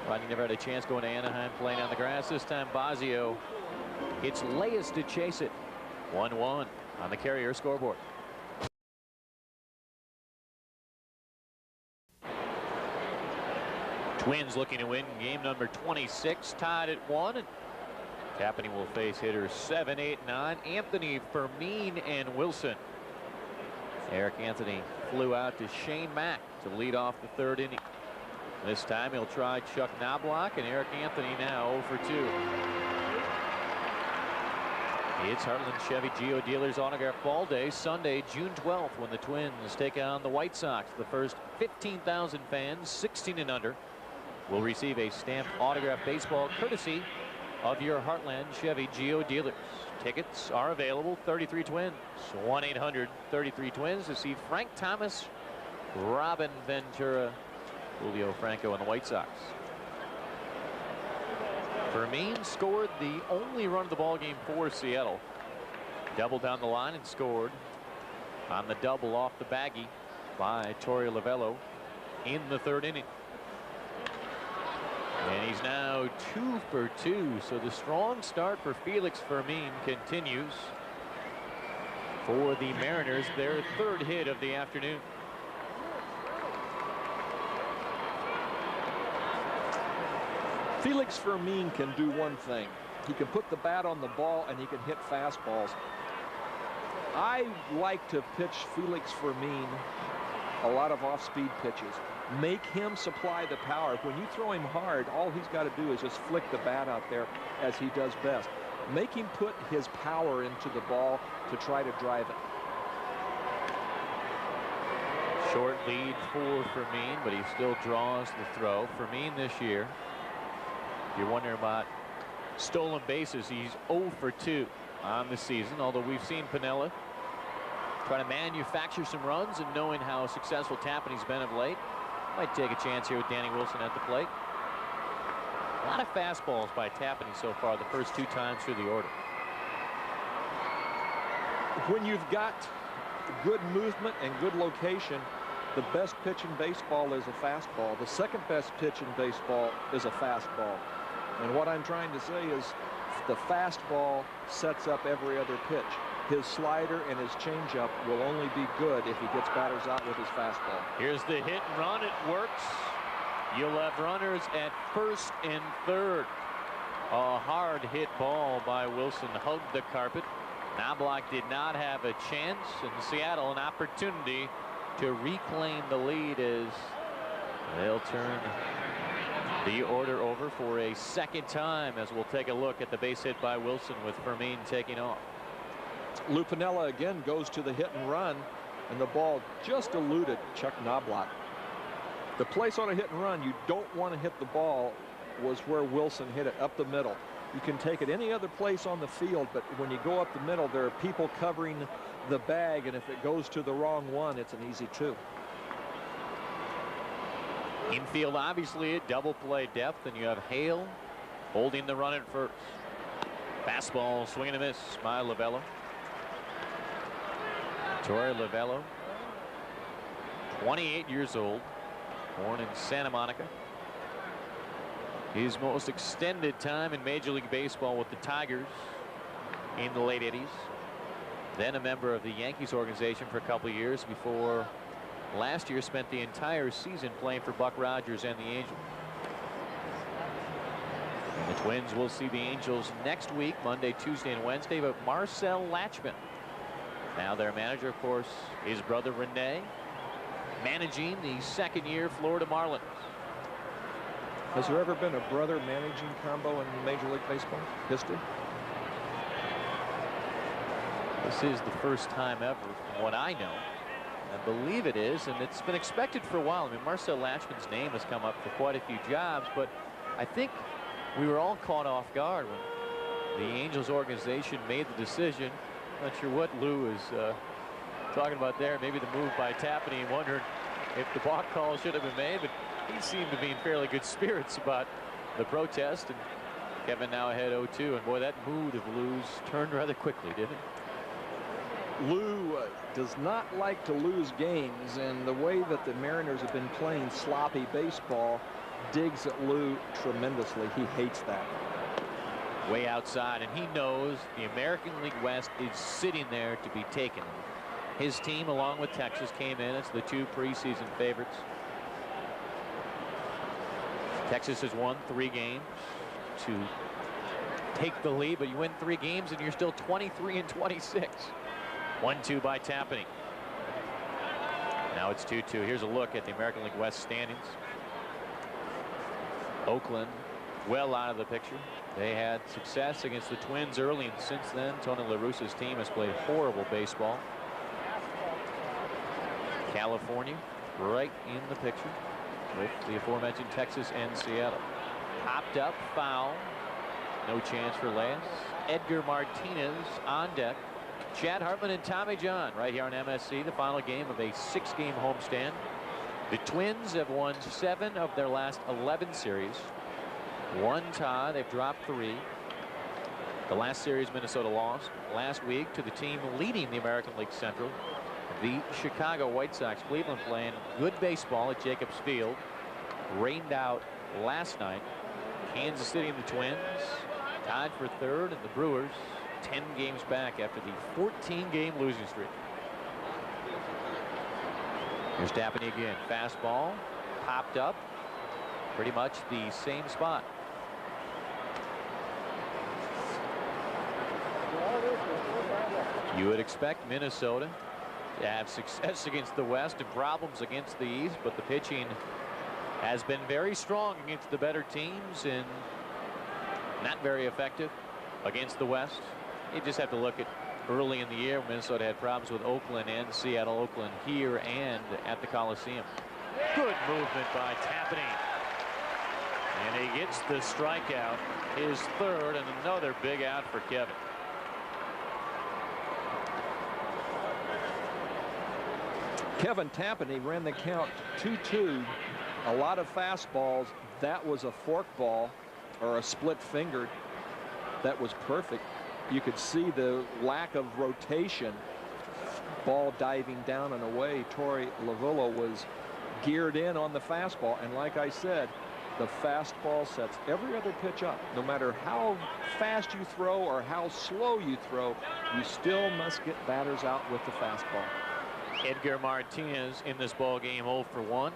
Rodney never had a chance going to Anaheim playing on the grass. This time Bosio hits Leyes to chase it. 1-1 on the Carrier scoreboard. Twins looking to win game number 26, tied at 1. And Tapani will face hitters 7, 8, 9. Anthony, Fermin, and Wilson. Eric Anthony flew out to Shane Mack to lead off the third inning. This time he'll try Chuck Knoblauch, and Eric Anthony now 0 for 2. It's Heartland Chevy Geo Dealers Autograph Ball Day, Sunday, June 12th, when the Twins take on the White Sox. The first 15,000 fans, 16 and under, will receive a stamped autograph baseball courtesy of your Heartland Chevy Geo Dealers. Tickets are available. 33 Twins, 1-800-33-TWINS to see Frank Thomas, Robin Ventura, Julio Franco, and the White Sox. Fermin scored the only run of the ball game for Seattle. Doubled down the line and scored on the double off the baggie by Torey Lovullo in the third inning. And he's now 2 for 2. So the strong start for Felix Fermin continues for the Mariners, their third hit of the afternoon. Felix Fermin can do one thing. He can put the bat on the ball and he can hit fastballs. I like to pitch Felix Fermin a lot of off-speed pitches. Make him supply the power. When you throw him hard, all he's got to do is just flick the bat out there as he does best. Make him put his power into the ball to try to drive it. Short lead for Fermin, but he still draws the throw. Fermin this year, if you're wondering about stolen bases, he's 0 for 2 on the season, although we've seen Piniella try to manufacture some runs, and knowing how successful Tapani's been of late, might take a chance here with Danny Wilson at the plate. A lot of fastballs by Tapani so far the first 2 times through the order. When you've got good movement and good location, the best pitch in baseball is a fastball. The second best pitch in baseball is a fastball. And what I'm trying to say is the fastball sets up every other pitch. His slider and his changeup will only be good if he gets batters out with his fastball. Here's the hit and run. It works. You'll have runners at first and third. A hard hit ball by Wilson hugged the carpet. Knoblauch did not have a chance, and Seattle an opportunity to reclaim the lead as they'll turn the order over for a second time, as we'll take a look at the base hit by Wilson with Fermin taking off. Lou Piniella again goes to the hit and run, and the ball just eluded Chuck Knoblauch. The place on a hit and run you don't want to hit the ball was where Wilson hit it, up the middle. You can take it any other place on the field, but when you go up the middle, there are people covering the bag, and if it goes to the wrong one, it's an easy 2. Infield obviously a double play depth, and you have Hale holding the run at first. Fastball swing and a miss by Lovullo. Torey Lovullo, 28 years old, born in Santa Monica. His most extended time in Major League Baseball with the Tigers in the late 80s. Then a member of the Yankees organization for a couple of years before last year spent the entire season playing for Buck Rogers and the Angels. And the Twins will see the Angels next week, Monday, Tuesday, and Wednesday, but Marcel Latchman, now their manager, of course, his brother Rene, managing the second-year Florida Marlins. Has there ever been a brother managing combo in Major League Baseball history? This is the first time ever, from what I know. I believe it is, and it's been expected for a while. I mean, Marcel Latchman's name has come up for quite a few jobs, but I think we were all caught off guard when the Angels organization made the decision. Not sure what Lou is talking about there. Maybe the move by Tapani, and wondering if the balk call should have been made, but he seemed to be in fairly good spirits about the protest. And Kevin now ahead 0-2, and boy, that mood of Lou's turned rather quickly, didn't it? Lou does not like to lose games, and the way that the Mariners have been playing sloppy baseball digs at Lou tremendously. He hates that. Way outside, and he knows the American League West is sitting there to be taken. His team, along with Texas, came in as the 2 preseason favorites. Texas has won 3 games to take the lead, but you win 3 games and you're still 23-26. 1-2 by Tapani. Now it's 2-2. Here's a look at the American League West standings. Oakland well out of the picture. They had success against the Twins early, and since then Tony La Russa's team has played horrible baseball. California right in the picture with the aforementioned Texas and Seattle. Popped up, foul. No chance for Lance. Edgar Martinez on deck. Chad Hartman and Tommy John right here on MSC, the final game of a 6-game homestand. The Twins have won 7 of their last 11 series. 1 tie. They've dropped 3. The last series Minnesota lost last week to the team leading the American League Central, the Chicago White Sox. Cleveland playing good baseball at Jacobs Field. Rained out last night. Kansas City and the Twins tied for 3rd, and the Brewers 10 games back after the 14-game losing streak. Here's Tapani again. Fastball popped up. Pretty much the same spot. You would expect Minnesota to have success against the West and problems against the East, but the pitching has been very strong against the better teams and not very effective against the West. You just have to look at early in the year. Minnesota had problems with Oakland and Seattle. Oakland here and at the Coliseum. Good movement by Tapani. And he gets the strikeout, his 3rd, and another big out for Kevin. Kevin Tapani ran the count 2-2. A lot of fastballs. That was a fork ball or a split fingered. That was perfect. You could see the lack of rotation. Ball diving down and away. Torey Lovullo was geared in on the fastball, and like I said, the fastball sets every other pitch up. No matter how fast you throw or how slow you throw, you still must get batters out with the fastball. Edgar Martinez in this ball game 0 for 1.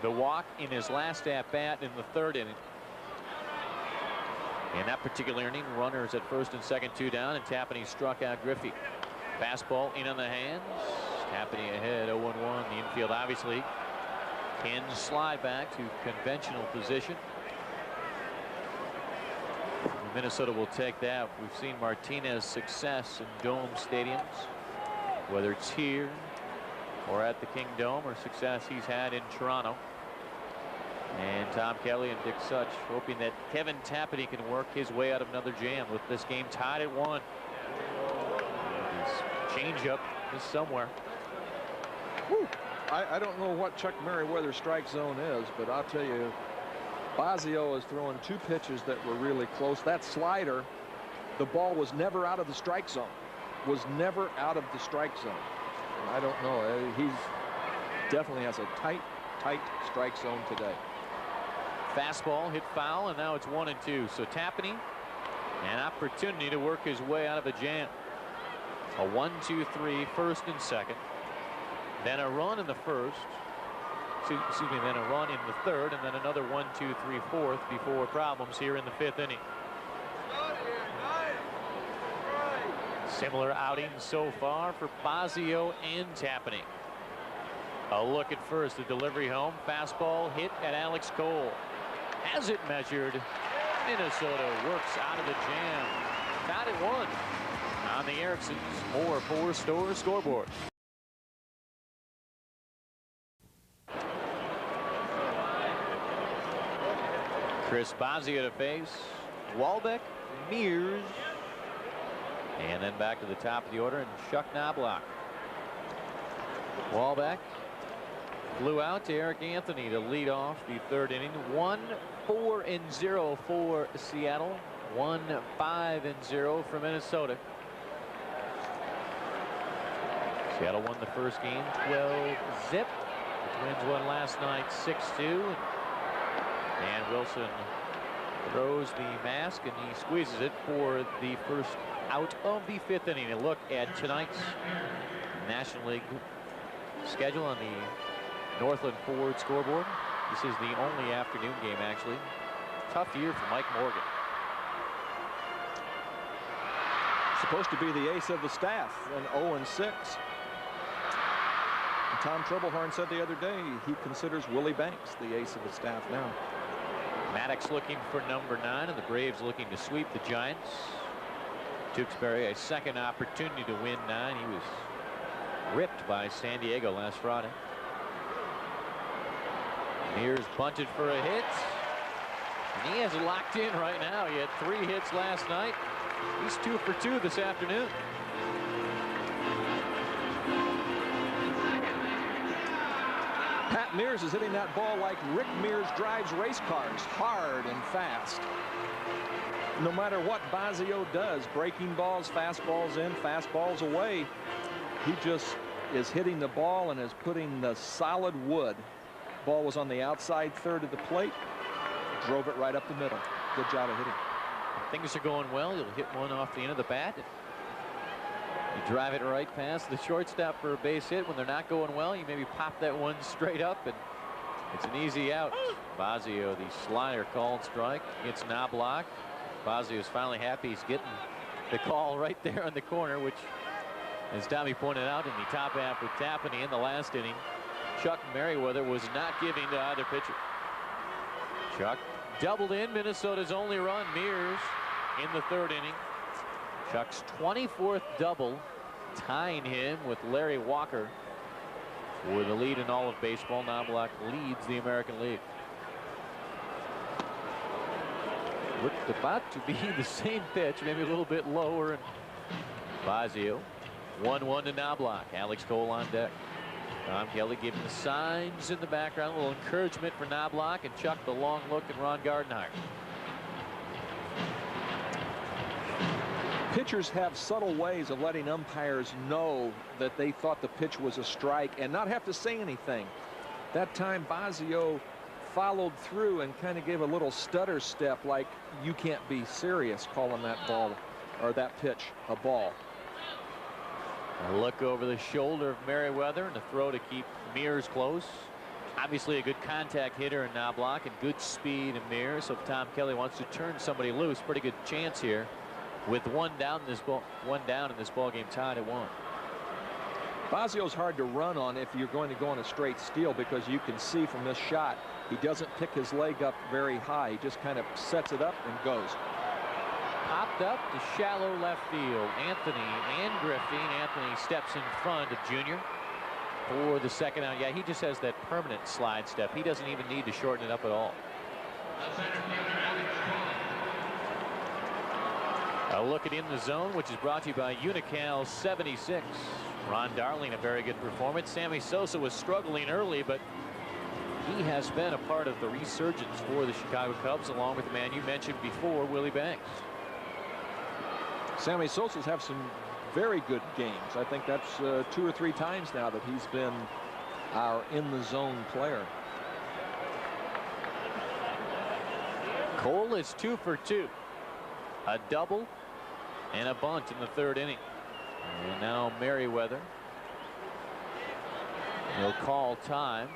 The walk in his last at bat in the 3rd inning. In that particular inning, runners at 1st and 2nd, 2 down, and Tapani struck out Griffey. Fastball in on the hands. Tapani ahead 0-1. The infield obviously can slide back to conventional position. Minnesota will take that. We've seen Martinez's success in dome stadiums, whether it's here or at the King Dome, or success he's had in Toronto. And Tom Kelly and Dick Such hoping that Kevin Tapani can work his way out of another jam with this game tied at 1. His changeup is somewhere. Whew. I don't know what Chuck Merriweather's strike zone is, but I'll tell you, Bosio is throwing 2 pitches that were really close. That slider, the ball was never out of the strike zone. Was never out of the strike zone. And I don't know. He definitely has a tight strike zone today. Fastball hit foul, and now it's 1-2. So Tapani, an opportunity to work his way out of a jam. A 1-2-3, 1st and 2nd. Then a run in the 1st. Excuse me, then a run in the 3rd, and then another 1-2-3, 4th before problems here in the 5th inning. Similar outings so far for Bosio and Tapani. A look at first, the delivery home. Fastball hit at Alex Cole. Has it measured. Minnesota works out of the jam. Tied at 1. on the Ericssons. More four-store scoreboard. Chris Bosio to face. Walbeck, Mears, and then back to the top of the order, and Chuck Knoblauch. Walbeck flew out to Eric Anthony to lead off the third inning. 1-4-0 for Seattle. 1-5-0 for Minnesota. Seattle won the first game 12-0. The Twins won last night 6-2. And Wilson throws the mask and he squeezes it for the first out of the fifth inning. A look at tonight's National League schedule on the Northland Ford scoreboard. This is the only afternoon game, actually. Tough year for Mike Morgan. Supposed to be the ace of the staff, an 0-6. Tom Troublehorn said the other day he considers Willie Banks the ace of the staff now. Maddox looking for number 9, and the Braves looking to sweep the Giants. Tewksbury a second opportunity to win 9. He was ripped by San Diego last Friday. Mears bunted for a hit, and he has it locked in right now. He had 3 hits last night. He's 2 for 2 this afternoon. Pat Mears is hitting that ball like Rick Mears drives race cars, hard and fast. No matter what Bosio does, breaking balls, fastballs in, fastballs away, he just is hitting the ball and is putting the solid wood. Ball was on the outside third of the plate, drove it right up the middle. Good job of hitting. When things are going well, you'll hit one off the end of the bat. You drive it right past the shortstop for a base hit. When they're not going well, you maybe pop that one straight up, and it's an easy out. Bosio, the slider called strike. It's Knoblauch. Bosio's finally happy he's getting the call right there on the corner, which, as Tommy pointed out, in the top half with Tapani in the last inning, Chuck Merriweather was not giving to either pitcher. Chuck doubled in Minnesota's only run. Mears in the third inning. Chuck's 24th double, tying him with Larry Walker for the lead in all of baseball. Knoblauch leads the American League. Looked about to be the same pitch, maybe a little bit lower. And Bosio, 1-1 to Knoblauch. Alex Cole on deck. Tom Kelly giving the signs in the background. A little encouragement for Knoblauch, and Chuck the long look and Ron Gardenhire. Pitchers have subtle ways of letting umpires know that they thought the pitch was a strike and not have to say anything. That time Bosio followed through and kind of gave a little stutter step, like you can't be serious calling that ball or that pitch a ball. A look over the shoulder of Merriweather and a throw to keep Mears close. Obviously a good contact hitter in Knoblauch and good speed in Mears. So if Tom Kelly wants to turn somebody loose, pretty good chance here. With one down in this ball game, tied at 1. Bosio's hard to run on if you're going to go on a straight steal, because you can see from this shot he doesn't pick his leg up very high. He just kind of sets it up and goes. Popped up to shallow left field. Anthony and Griffey. Anthony steps in front of Junior for the second out. Yeah, he just has that permanent slide step. He doesn't even need to shorten it up at all. A look at In the Zone, which is brought to you by Unical 76. Ron Darling, a very good performance. Sammy Sosa was struggling early, but he has been a part of the resurgence for the Chicago Cubs, along with the man you mentioned before, Willie Banks. Sammy Sosa's have some very good games. I think that's 2 or 3 times now that he's been our In the Zone player. Cole is 2 for 2. A double and a bunt in the third inning. And now Merriweather. He'll call time.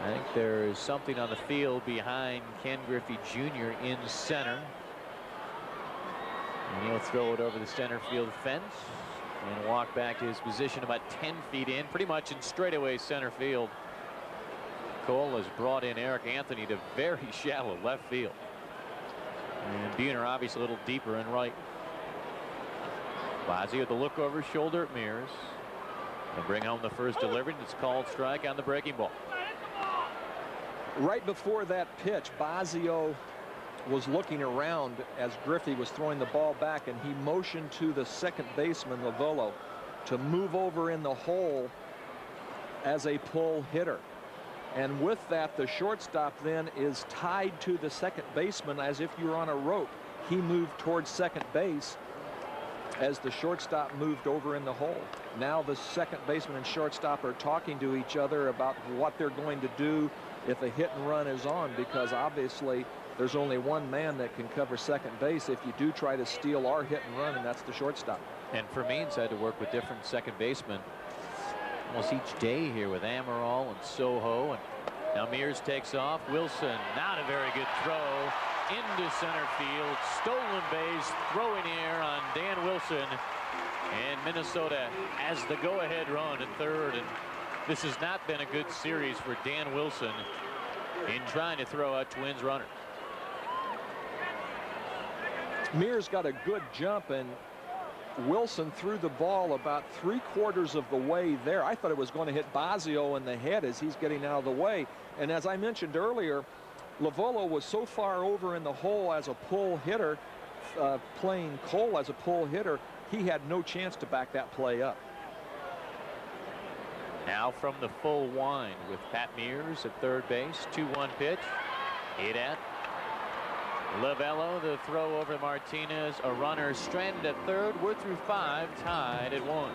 I think there is something on the field behind Ken Griffey Jr. in center. And he'll throw it over the center field fence and walk back to his position about 10 feet in, pretty much in straightaway center field. Cole has brought in Eric Anthony to very shallow left field. And Buhner obviously a little deeper in right. Bosio the look over his shoulder at Mears. They'll bring home the first delivery. It's called strike on the breaking ball. Right before that pitch, Bosio was looking around as Griffey was throwing the ball back, and he motioned to the second baseman, Lovullo, to move over in the hole as a pull hitter. And with that, the shortstop then is tied to the second baseman as if you're on a rope. He moved towards second base as the shortstop moved over in the hole. Now the second baseman and shortstop are talking to each other about what they're going to do if a hit and run is on, because obviously there's only one man that can cover second base if you do try to steal our hit and run, and that's the shortstop. And Fermin's had to work with different second basemen almost each day here with Amaral and Soho. And now Mears takes off. Wilson, not a very good throw into center field. Stolen base, throwing air on Dan Wilson. And Minnesota has the go-ahead run at third. And this has not been a good series for Dan Wilson in trying to throw out Twins runners. Mears got a good jump, and Wilson threw the ball about 3/4 of the way there. I thought it was going to hit Bosio in the head as he's getting out of the way. And as I mentioned earlier, Lovullo was so far over in the hole as a pull hitter, playing Cole as a pull hitter, he had no chance to back that play up. Now from the full wind with Pat Mears at third base. 2-1 pitch. Hit at Lovullo. The throw over Martinez. A runner stranded at third. We're through 5, tied at 1.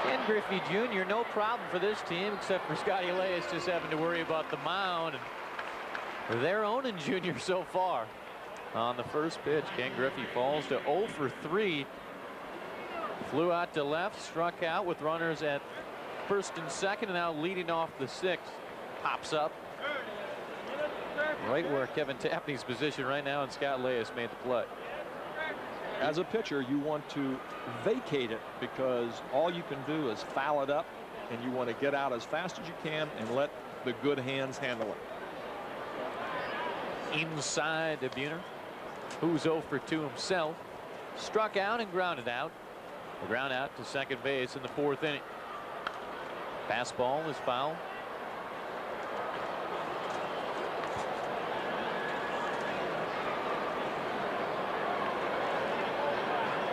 Ken Griffey Jr., no problem for this team, except for Scotty Elias just having to worry about the mound. And they're owning Jr. so far. On the first pitch, Ken Griffey falls to 0 for 3. Flew out to left, struck out with runners at first and second, and now leading off the sixth. Pops up right where Kevin Tapani's position right now, and Scott Elias made the play. As a pitcher, you want to vacate it because all you can do is foul it up, and you want to get out as fast as you can and let the good hands handle it. Inside to Buhner, who's 0 for 2 himself. Struck out and grounded out. The ground out to second base in the 4th inning. Fastball is foul.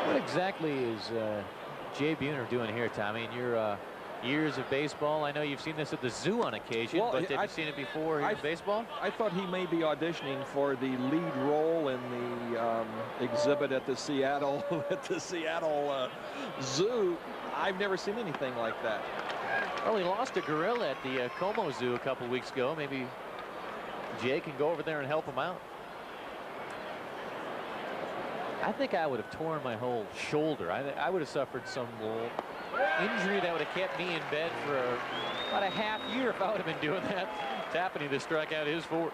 What exactly is Jay Buhner doing here, Tommy, in your years of baseball? I know you've seen this at the zoo on occasion, but have you seen it before in baseball? I thought he may be auditioning for the lead role in the exhibit at the Seattle zoo. I've never seen anything like that. Well, he lost a gorilla at the Como Zoo a couple weeks ago. Maybe Jay can go over there and help him out. I think I would have torn my whole shoulder. I would have suffered some injury that would have kept me in bed for about a half year if I would have been doing that. Tapani to strike out his 4th.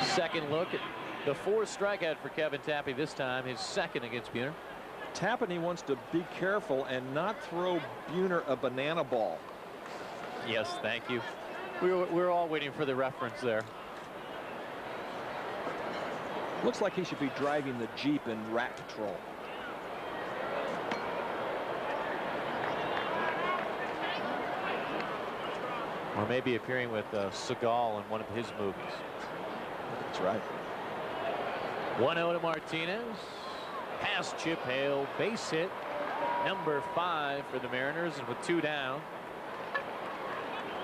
Second look at the 4th strikeout for Kevin Tapani, this time his 2nd against Buhner. Tapani wants to be careful and not throw Buhner a banana ball. Yes, thank you. We're all waiting for the reference there. Looks like he should be driving the Jeep in Rat Patrol. Or maybe appearing with Seagal in one of his movies. That's right. 1-0 to Martinez. Pass Chip Hale. Base hit. Number 5 for the Mariners, and with 2 down.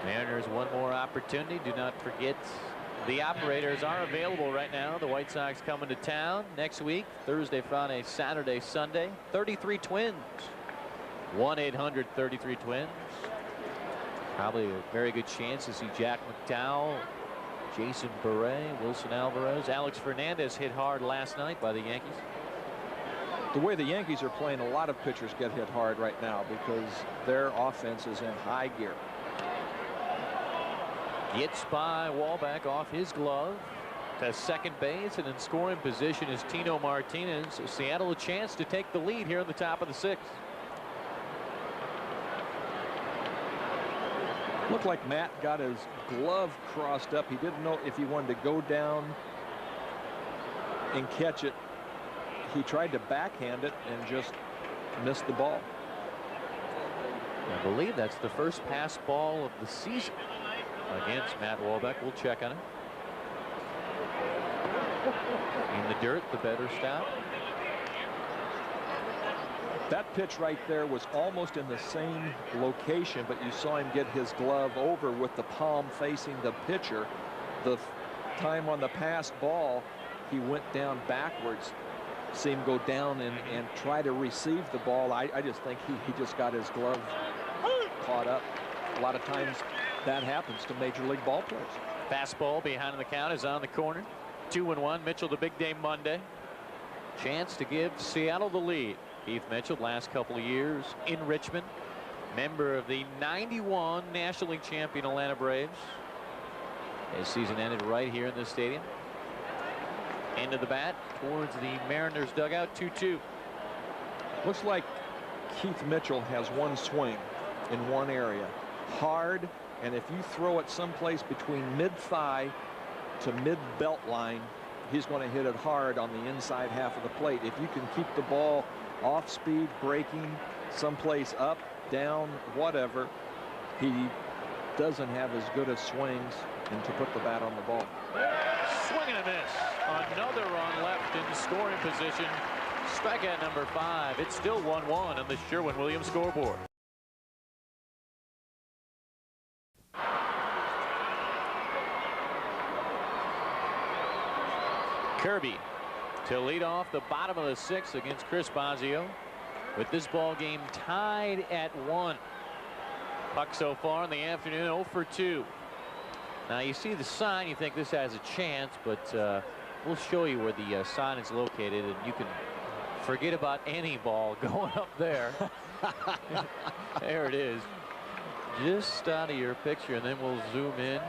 Mariners one more opportunity. Do not forget, the operators are available right now. The White Sox coming to town next week, Thursday, Friday, Saturday, Sunday. 33 Twins. 1-800-33-TWINS. Probably a very good chance to see Jack McDowell, Jason Beret, Wilson Alvarez. Alex Fernandez hit hard last night by the Yankees. The way the Yankees are playing, a lot of pitchers get hit hard right now because their offense is in high gear. Gets by Wallback off his glove to second base, and in scoring position is Tino Martinez. So Seattle a chance to take the lead here in the top of the 6th. Looked like Matt got his glove crossed up. He didn't know if he wanted to go down and catch it. He tried to backhand it and just missed the ball. I believe that's the first pass ball of the season against Matt Walbeck. We'll check on it. In the dirt, the better stop. That pitch right there was almost in the same location, but you saw him get his glove over with the palm facing the pitcher. The time on the pass ball, he went down backwards. See him go down and try to receive the ball. I just think he just got his glove caught up. A lot of times that happens to major league ball players. Fastball behind the count is on the corner. 2-1. Mitchell to big day Monday. Chance to give Seattle the lead. Keith Mitchell, last couple of years in Richmond, member of the '91 National League champion Atlanta Braves. His season ended right here in this stadium. End of the bat towards the Mariners dugout. 2-2. Looks like Keith Mitchell has one swing in one area, hard, and if you throw it someplace between mid-thigh to mid-belt line, he's going to hit it hard on the inside half of the plate. If you can keep the ball off speed, breaking someplace up, down, whatever, he doesn't have as good of swings and to put the bat on the ball. Swing and a miss. Another run left in scoring position. Strikeout number 5. It's still 1-1 on the Sherwin-Williams scoreboard. Kirby to lead off the bottom of the 6th against Chris Bosio, with this ball game tied at 1. Puck so far in the afternoon 0 for 2. Now you see the sign, you think this has a chance, but we'll show you where the sign is located, and you can forget about any ball going up there. There it is, just out of your picture, and then we'll zoom in.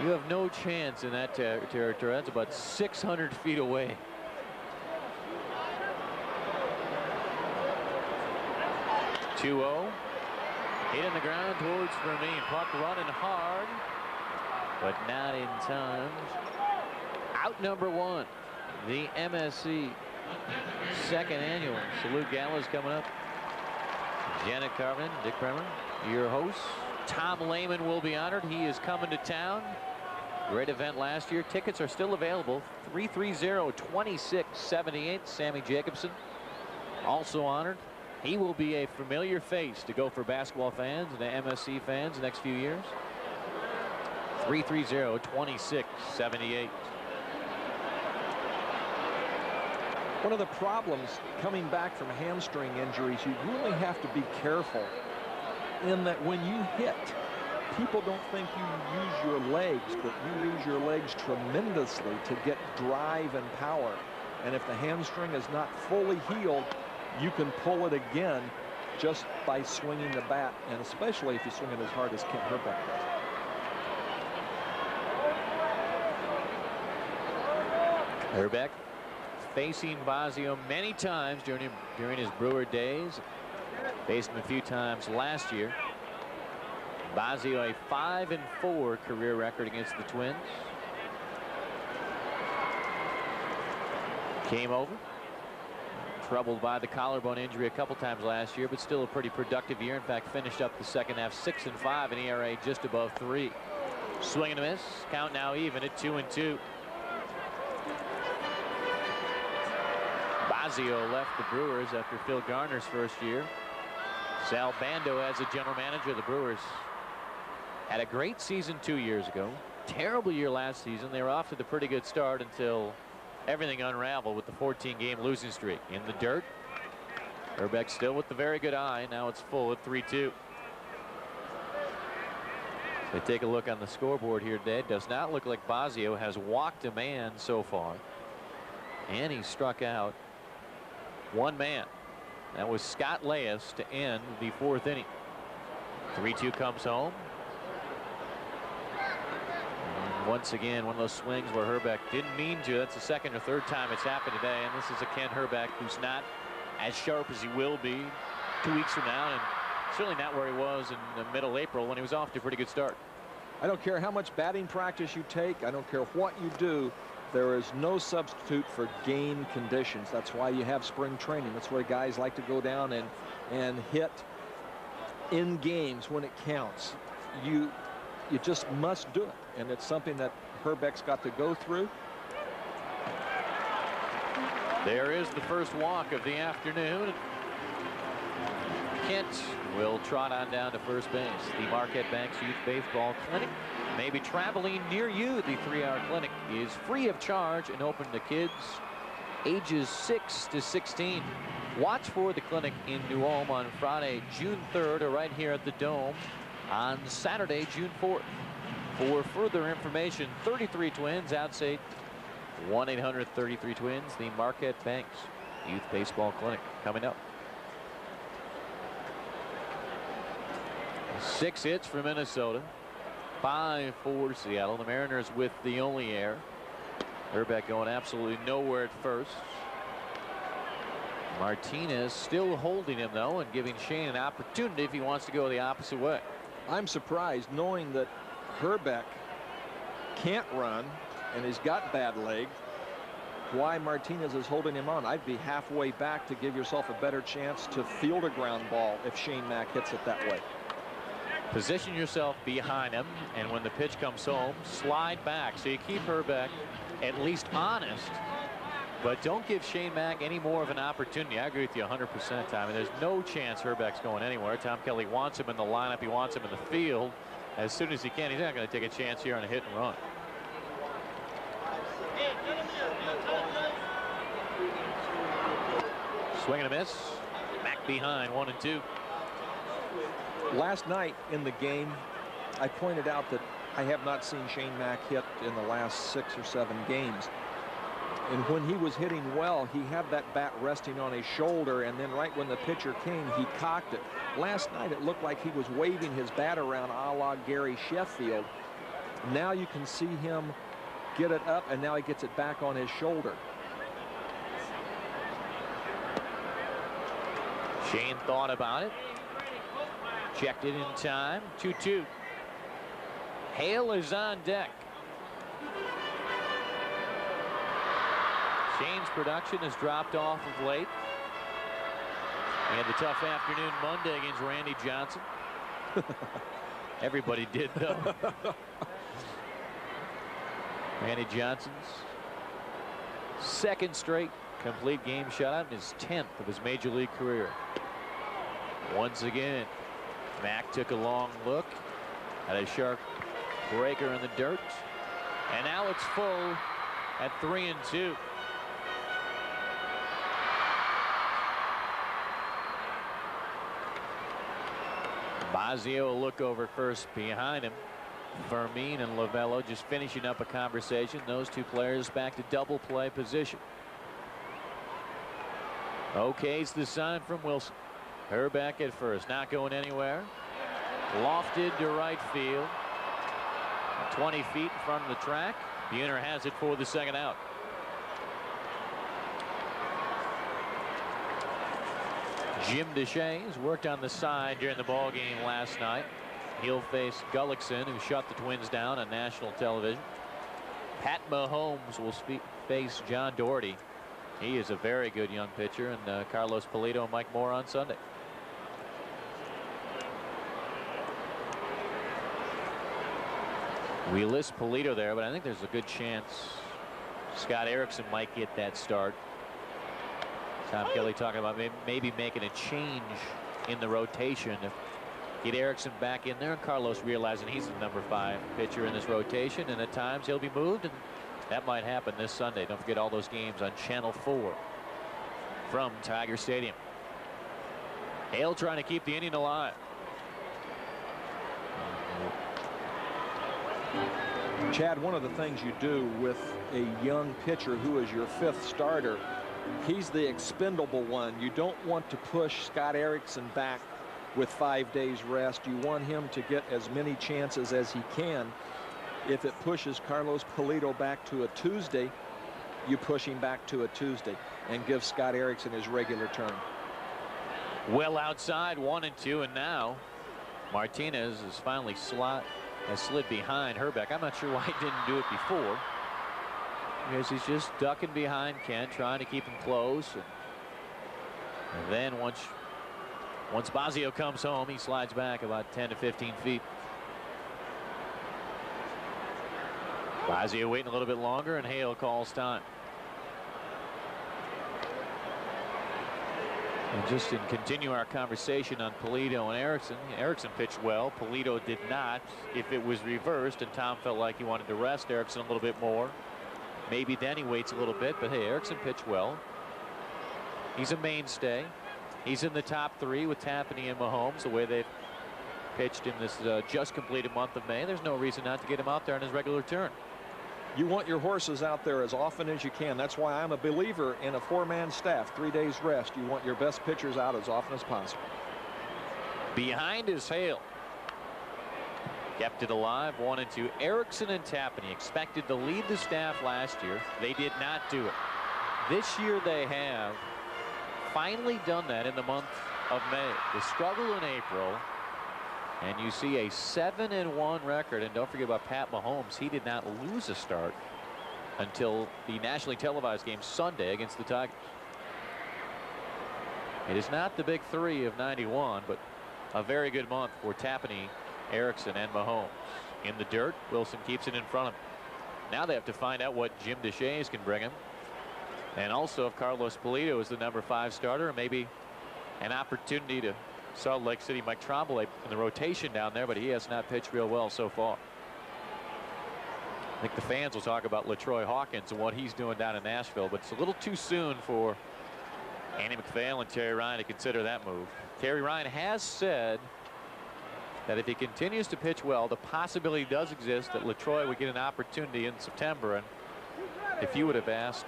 You have no chance in that territory. That's about 600 feet away. (2-0). Hit in the ground towards Vermeen. Puck running hard, but not in time. Out number 1. The MSC second annual Salute Gala is coming up. Janet Carvin, Dick Bremer, your hosts. Tom Lehman will be honored. He is coming to town. Great event last year. Tickets are still available. 330-2678. Sammy Jacobson also honored. He will be a familiar face to go for basketball fans and the MSC fans the next few years. 330-2678. One of the problems coming back from hamstring injuries, you really have to be careful in that when you hit, people don't think you use your legs, but you use your legs tremendously to get drive and power. And if the hamstring is not fully healed, you can pull it again just by swinging the bat, and especially if you swing it as hard as Kent Herbeck does. Herbeck facing Bosio many times during his Brewer days. Faced him a few times last year. Bosio a 5-4 career record against the Twins. Came over, troubled by the collarbone injury a couple times last year, but still a pretty productive year. In fact, finished up the second half 6-5, an ERA just above 3. Swing and a miss. Count now even at 2-2. Bosio left the Brewers after Phil Garner's first year. Sal Bando as a general manager. The Brewers had a great season 2 years ago. Terrible year last season. They were off to the pretty good start until everything unraveled with the 14-game losing streak. In the dirt. Herbeck still with the very good eye. Now it's full at 3-2. They take a look on the scoreboard here today. It does not look like Bosio has walked a man so far. And he struck out one man. That was Scott Leyes to end the 4th inning. 3-2 comes home. And once again, one of those swings where Herbeck didn't mean to. That's the second or third time it's happened today. And this is a Ken Herbeck who's not as sharp as he will be 2 weeks from now. And Certainly not where he was in the middle April when he was off to a pretty good start. I don't care how much batting practice you take. I don't care what you do. There is no substitute for game conditions. That's why you have spring training. That's where guys like to go down and hit in games when it counts. You just must do it. And it's something that Hrbek's got to go through. There is the first walk of the afternoon. Kent will trot on down to first base. The Marquette Banks Youth Baseball Clinic may be traveling near you. The 3-hour clinic is free of charge and open to kids ages 6 to 16. Watch for the clinic in New Ulm on Friday, June 3rd, or right here at the Dome on Saturday, June 4th. For further information, 33 Twins outstate 1-800-33-TWINS, the Marquette Banks Youth Baseball Clinic coming up. 6 hits for Minnesota, 5 for Seattle. The Mariners with the only error. Hrbek going absolutely nowhere at first. Martinez still holding him though and giving Shane an opportunity if he wants to go the opposite way. I'm surprised, knowing that Hrbek can't run and he's got bad leg, why Martinez is holding him on. I'd be halfway back to give yourself a better chance to field a ground ball if Shane Mack hits it that way. Position yourself behind him, and when the pitch comes home, slide back so you keep Hrbek at least honest, but don't give Shane Mack any more of an opportunity. I agree with you 100%, Tommy. There's no chance Hrbek's going anywhere. Tom Kelly wants him in the lineup. He wants him in the field as soon as he can. He's not going to take a chance here on a hit and run. Swing and a miss. Mack behind, 1-2. Last night in the game, I pointed out that I have not seen Shane Mack hit in the last 6 or 7 games. And when he was hitting well, he had that bat resting on his shoulder, and then right when the pitcher came, he cocked it. Last night, it looked like he was waving his bat around a la Gary Sheffield. Now you can see him get it up, and now he gets it back on his shoulder. Shane thought about it. Checked it in time. 2-2. Hale is on deck. Shane's production has dropped off of late. He had the tough afternoon Monday against Randy Johnson. Everybody did, though. Randy Johnson's second straight complete game shutout and his 10th of his major league career. Once again, Mack took a long look at a sharp breaker in the dirt, and now it's full at 3-2. Bosio will look over first behind him. Fermin and Lovello just finishing up a conversation. Those two players back to double play position. Okay's the sign from Wilson. Hrbek at first, not going anywhere. Lofted to right field. 20 feet in front of the track. Buhner has it for the second out. Jim Deshaies worked on the side during the ball game last night. He'll face Gullickson, who shut the Twins down on national television. Pat Mahomes will face John Doherty. He is a very good young pitcher, and Carlos Pulido and Mike Moore on Sunday. We list Pulido there, but I think there's a good chance Scott Erickson might get that start. Tom Kelly talking about maybe making a change in the rotation. Get Erickson back in there, and Carlos realizing he's the number 5 pitcher in this rotation, and at times he'll be moved, and that might happen this Sunday. Don't forget all those games on Channel 4 from Tiger Stadium. Hale trying to keep the inning alive. Chad, one of the things you do with a young pitcher who is your 5th starter, he's the expendable one. You don't want to push Scott Erickson back with 5 days rest. You want him to get as many chances as he can. If it pushes Carlos Pulido back to a Tuesday, you push him back to a Tuesday and give Scott Erickson his regular turn. Well outside, 1-2, and now Martinez has finally slid behind Herbeck. I'm not sure why he didn't do it before, because he's just ducking behind Kent, trying to keep him close. And then once Bosio comes home, he slides back about 10 to 15 feet. Bosio waiting a little bit longer, and Hale calls time. And just to continue our conversation on Pulido and Erickson, Erickson pitched well. Pulido did not. If it was reversed and Tom felt like he wanted to rest Erickson a little bit more, maybe then he waits a little bit. But hey, Erickson pitched well. He's a mainstay. He's in the top 3 with Tapani and Mahomes, the way they've pitched in this just completed month of May. There's no reason not to get him out there on his regular turn. You want your horses out there as often as you can. That's why I'm a believer in a 4-man staff, 3 days rest. You want your best pitchers out as often as possible. Behind is Hale. Kept it alive, 1-2. Erickson and Tapani expected to lead the staff last year. They did not do it. This year they have finally done that in the month of May. The struggle in April, and you see a 7-1 record. And don't forget about Pat Mahomes. He did not lose a start until the nationally televised game Sunday against the Tigers. It is not the big 3 of 91, but a very good month for Tapani, Erickson, and Mahomes. In the dirt, Wilson keeps it in front of him. Now they have to find out what Jim Deshaies can bring him, and also if Carlos Pulido is the number 5 starter, and maybe an opportunity to Salt Lake City Mike Trombley in the rotation down there, but he has not pitched real well so far. I think the fans will talk about LaTroy Hawkins and what he's doing down in Nashville, but it's a little too soon for Andy McPhail and Terry Ryan to consider that move. Terry Ryan has said that if he continues to pitch well, the possibility does exist that LaTroy would get an opportunity in September. And if you would have asked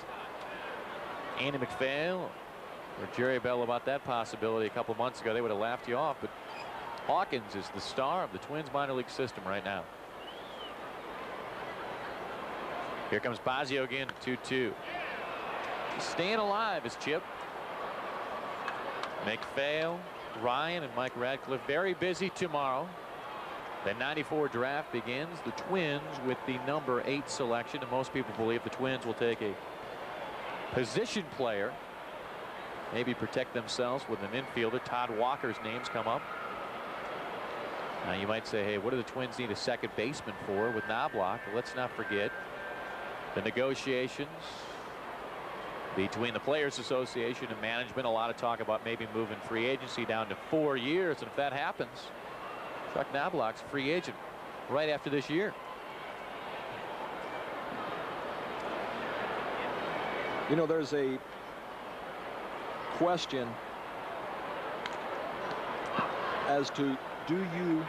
Andy McPhail or Jerry Bell about that possibility a couple months ago, they would have laughed you off. But Hawkins is the star of the Twins minor league system right now. Here comes Bosio again, 2-2. Staying alive is Chip. McPhail, Ryan, and Mike Radcliffe very busy tomorrow. The '94 draft begins. The Twins with the number 8 selection, and most people believe the Twins will take a position player, maybe protect themselves with an infielder. Todd Walker's names come up. Now you might say, hey, what do the Twins need a second baseman for with Knoblauch? Well, let's not forget the negotiations between the Players Association and management. A lot of talk about maybe moving free agency down to 4 years, and if that happens, Chuck Knoblauch's a free agent right after this year. You know, there's a question as to, do you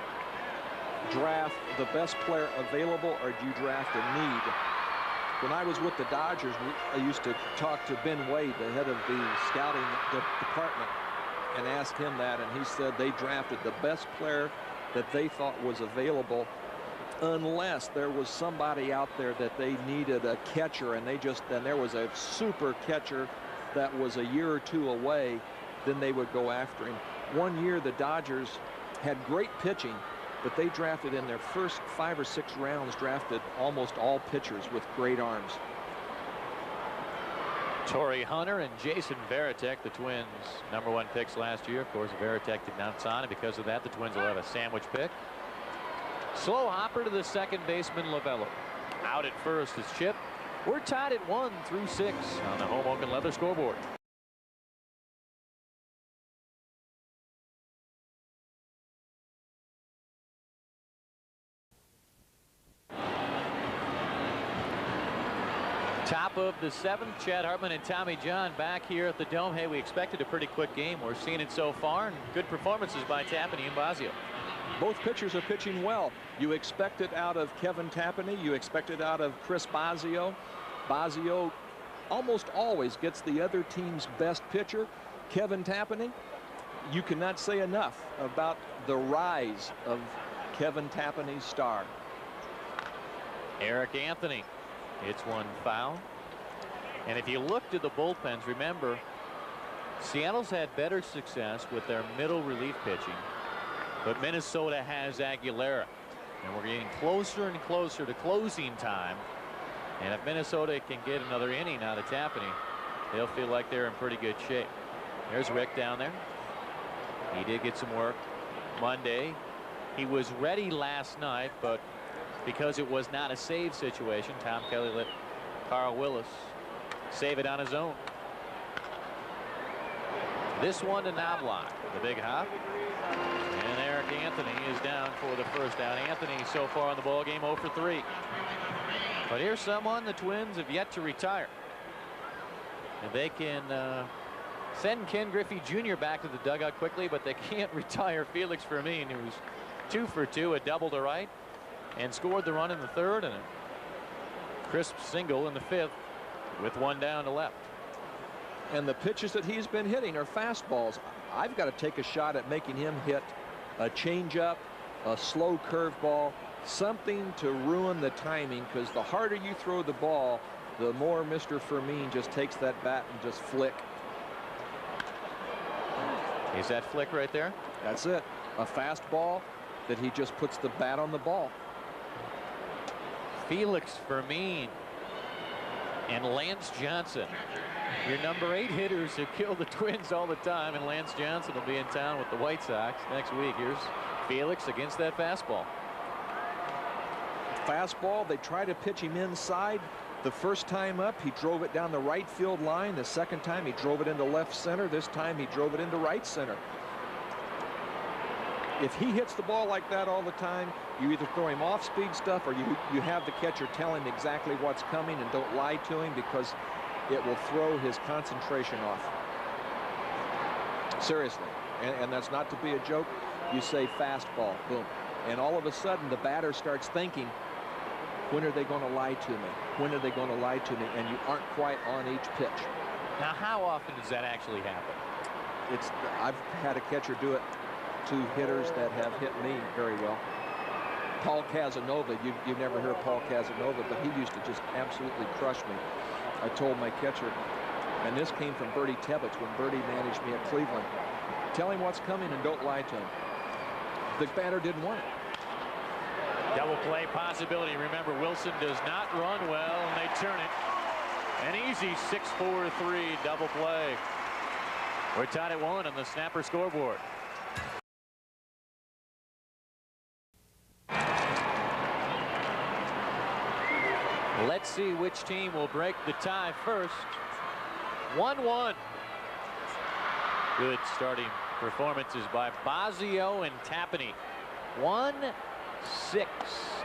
draft the best player available or do you draft a need? When I was with the Dodgers, I used to talk to Ben Wade, the head of the scouting department, and ask him that, and he said they drafted the best player that they thought was available, unless there was somebody out there that they needed a catcher, and there was a super catcher that was a year or 2 away, then they would go after him. One year the Dodgers had great pitching, but they drafted in their first 5 or 6 rounds, drafted almost all pitchers with great arms. Torrey Hunter and Jason Varitek, the Twins' #1 picks last year. Of course, Varitek did not sign, and because of that, the Twins will have a sandwich pick. Slow hopper to the second baseman, Lovello. Out at first is Chip. We're tied at 1 through 6 on the home Oaken Leather scoreboard. Top of the 7th, Chad Hartman and Tommy John back here at the Dome. Hey, we expected a pretty quick game. We're seeing it so far, and good performances by Tapani and Bosio. Both pitchers are pitching well. You expect it out of Kevin Tapani. You expect it out of Chris Bosio. Bosio almost always gets the other team's best pitcher. Kevin Tapani, you cannot say enough about the rise of Kevin Tapani's star. Eric Anthony. It's one foul. And if you looked at the bullpens, remember, Seattle's had better success with their middle relief pitching, but Minnesota has Aguilera, and we're getting closer and closer to closing time. And if Minnesota can get another inning out of Tapani, they'll feel like they're in pretty good shape. There's Rick down there. He did get some work Monday. He was ready last night, but because it was not a save situation, Tom Kelly let Carl Willis save it on his own. This one to Knoblauch, the big hop. And Eric Anthony is down for the first out. Anthony so far in the ball game 0 for 3. But here's someone the Twins have yet to retire. And they can send Ken Griffey Jr. back to the dugout quickly, but they can't retire Felix Fermin, who's 2 for 2, a double to right, and scored the run in the third and a crisp single in the fifth with one down to left. And the pitches that he's been hitting are fastballs. I've got to take a shot at making him hit a changeup, a slow curveball, something to ruin the timing, because the harder you throw the ball, the more Mr. Fermin just takes that bat and just flick. Is that flick right there? That's it. A fastball that he just puts the bat on the ball. Felix Fermin and Lance Johnson, your number 8 hitters who kill the Twins all the time, and Lance Johnson will be in town with the White Sox next week. Here's Felix against that fastball. Fastball, they try to pitch him inside. The first time up, he drove it down the right field line. The second time, he drove it into left center. This time, he drove it into right center. If he hits the ball like that all the time, you either throw him off speed stuff, or you have the catcher tell him exactly what's coming and don't lie to him, because it will throw his concentration off. Seriously. And that's not to be a joke. You say fastball, boom. And all of a sudden, the batter starts thinking, when are they going to lie to me? When are they going to lie to me? And you aren't quite on each pitch. Now, how often does that actually happen? I've had a catcher do it to hitters that have hit me very well. Paul Casanova, you've never heard Paul Casanova, but he used to just absolutely crush me. I told my catcher, and this came from Bertie Tebbets when Bertie managed me at Cleveland, tell him what's coming and don't lie to him. The batter didn't want it. Double play possibility. Remember, Wilson does not run well, and they turn it. An easy 6-4-3 double play. We're tied at 1 on the Snapper scoreboard. Let's see which team will break the tie first. 1-1. Good starting performances by Bosio and Tapani. 1-6,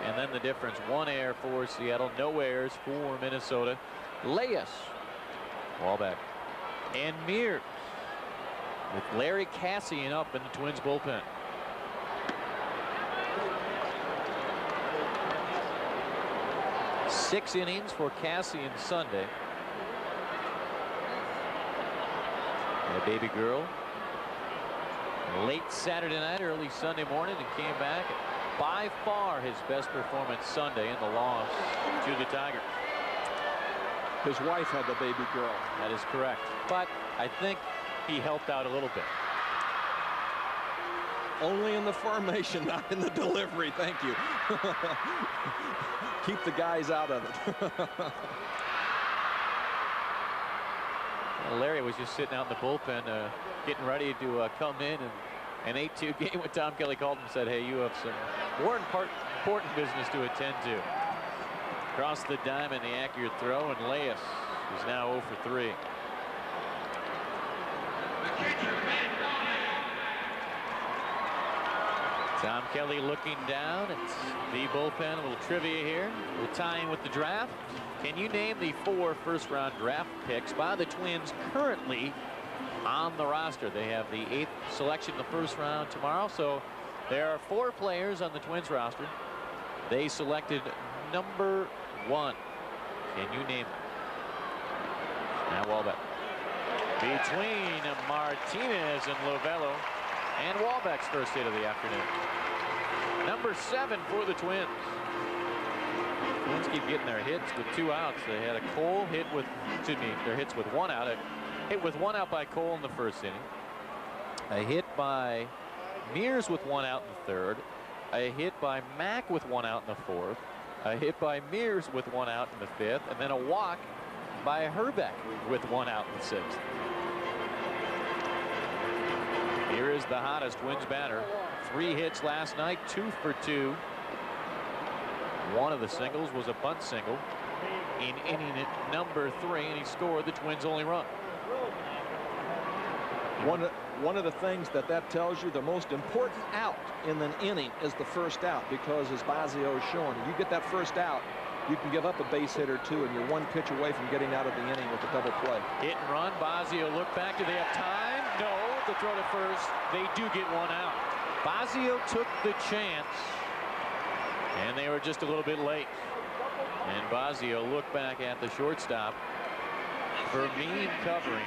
and then the difference, 1 error for Seattle, no errors for Minnesota. Leyes, Wahlbeck, and Mears, with Larry Cassian up in the Twins bullpen. Six innings for Cassian Sunday. And a baby girl late Saturday night, early Sunday morning, and came back. By far his best performance Sunday in the loss to the Tigers. His wife had the baby girl. That is correct. But I think he helped out a little bit. Only in the formation, not in the delivery. Thank you. Keep the guys out of it. Larry was just sitting out in the bullpen, getting ready to come in, and an 8-2 game when Tom Kelly called him and said, hey, you have some more important business to attend to. Across the diamond, the accurate throw, and Leyes is now 0 for 3. Tom Kelly looking down at the bullpen. A little trivia here. We'll tie in with the draft. Can you name the 4 first-round draft picks by the Twins currently on the roster? They have the 8th selection in the first round tomorrow. So there are 4 players on the Twins roster. They selected number 1. Can you name them? Now Wahlbeck. Between Martinez and Lovello, and Wahlbeck's first hit of the afternoon. Number 7 for the Twins. Twins keep getting their hits with 2 outs. They had a Cole hit with, their hits with 1 out. Hit with 1 out by Cole in the first inning. A hit by Mears with 1 out in the third. A hit by Mack with 1 out in the fourth. A hit by Mears with 1 out in the fifth. And then a walk by Herbeck with 1 out in the sixth. Here is the hottest Twins batter. 3 hits last night, 2 for 2. One of the singles was a bunt single in inning number 3, and he scored the Twins' only run. One of the things that tells you, the most important out in an inning is the first out, because as Bosio is showing, you get that first out, you can give up a base hit or two, and you're 1 pitch away from getting out of the inning with a double play. Hit and run. Bosio look back. Do they have time? No. The throw to first. They do get 1 out. Bosio took the chance, and they were just a little bit late. And Bosio looked back at the shortstop. Vermeen covering.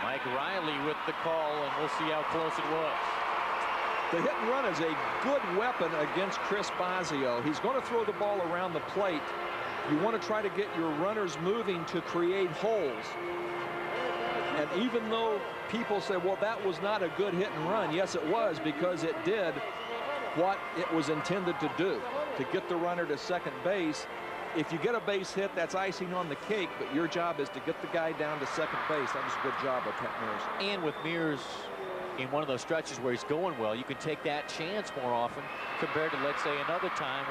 Mike Riley with the call, and we'll see how close it was. The hit and run is a good weapon against Chris Bosio. He's going to throw the ball around the plate. You want to try to get your runners moving to create holes. And even though people say, well, that was not a good hit and run, yes, it was, because it did what it was intended to do, to get the runner to second base. If you get a base hit, that's icing on the cake, but your job is to get the guy down to second base. That was a good job by Pat Mears. And with Mears in one of those stretches where he's going well, you can take that chance more often compared to, let's say, another time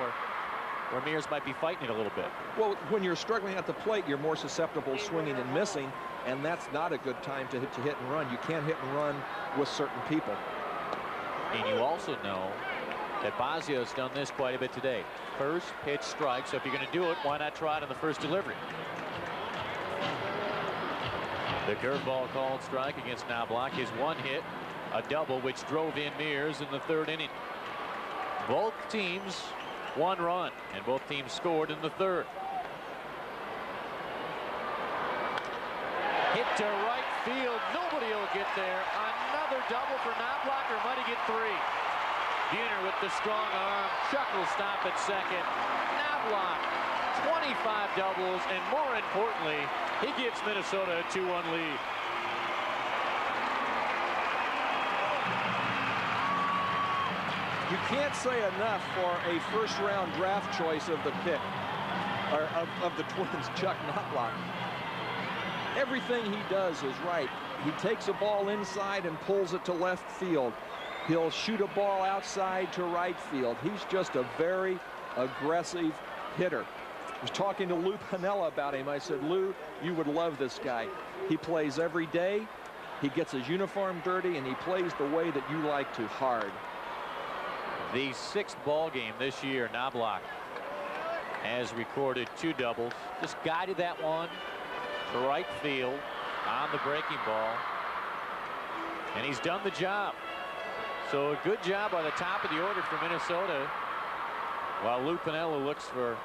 where Mears might be fighting it a little bit. Well, when you're struggling at the plate, you're more susceptible swinging and missing, and that's not a good time to hit and run. You can't hit and run with certain people. And you also know that Bosio's done this quite a bit today. First pitch strike, so if you're going to do it, why not try it on the first delivery? The curveball called strike against Knoblauch. His 1 hit, a double, which drove in Mears in the 3rd inning. Both teams 1 run, and both teams scored in the 3rd. Hit to right field. Nobody will get there. Another double for Knoblauch, or might he get 3? Buhner with the strong arm. Chuck will stop at second. Knoblauch, 25 doubles, and more importantly, he gives Minnesota a 2-1 lead. You can't say enough for a first-round draft choice of the pick, or of the Twins, Chuck Knoblauch. Everything he does is right. He takes a ball inside and pulls it to left field. He'll shoot a ball outside to right field. He's just a very aggressive hitter. I was talking to Lou Piniella about him. I said, Lou, you would love this guy. He plays every day. He gets his uniform dirty, and he plays the way that you like to, hard. The 6th ball game this year, Knoblauch has recorded 2 doubles. Just guided that one to right field on the breaking ball, and he's done the job. So a good job by the top of the order for Minnesota, while Lou Piniella looks for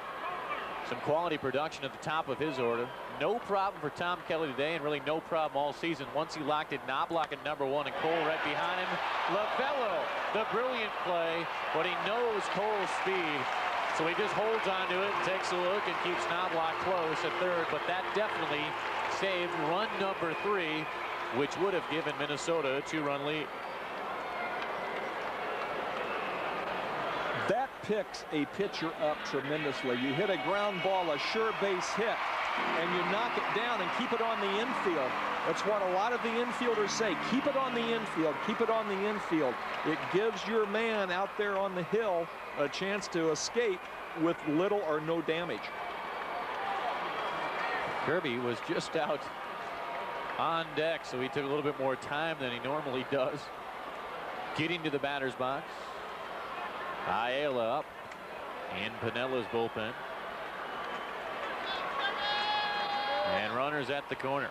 some quality production at the top of his order. No problem for Tom Kelly today, and really no problem all season. Once he locked in Knoblauch at number 1 and Cole right behind him. Lavello, the brilliant play, but he knows Cole's speed, so he just holds on to it and takes a look and keeps Knoblauch close at 3rd. But that definitely saved run number 3, which would have given Minnesota a 2-run lead. That picks a pitcher up tremendously. You hit a ground ball, a sure base hit, and you knock it down and keep it on the infield. That's what a lot of the infielders say. Keep it on the infield. Keep it on the infield. It gives your man out there on the hill a chance to escape with little or no damage. Kirby was just out on deck, so he took a little bit more time than he normally does getting to the batter's box. Ayala up in Piniella's bullpen. And runners at the corner.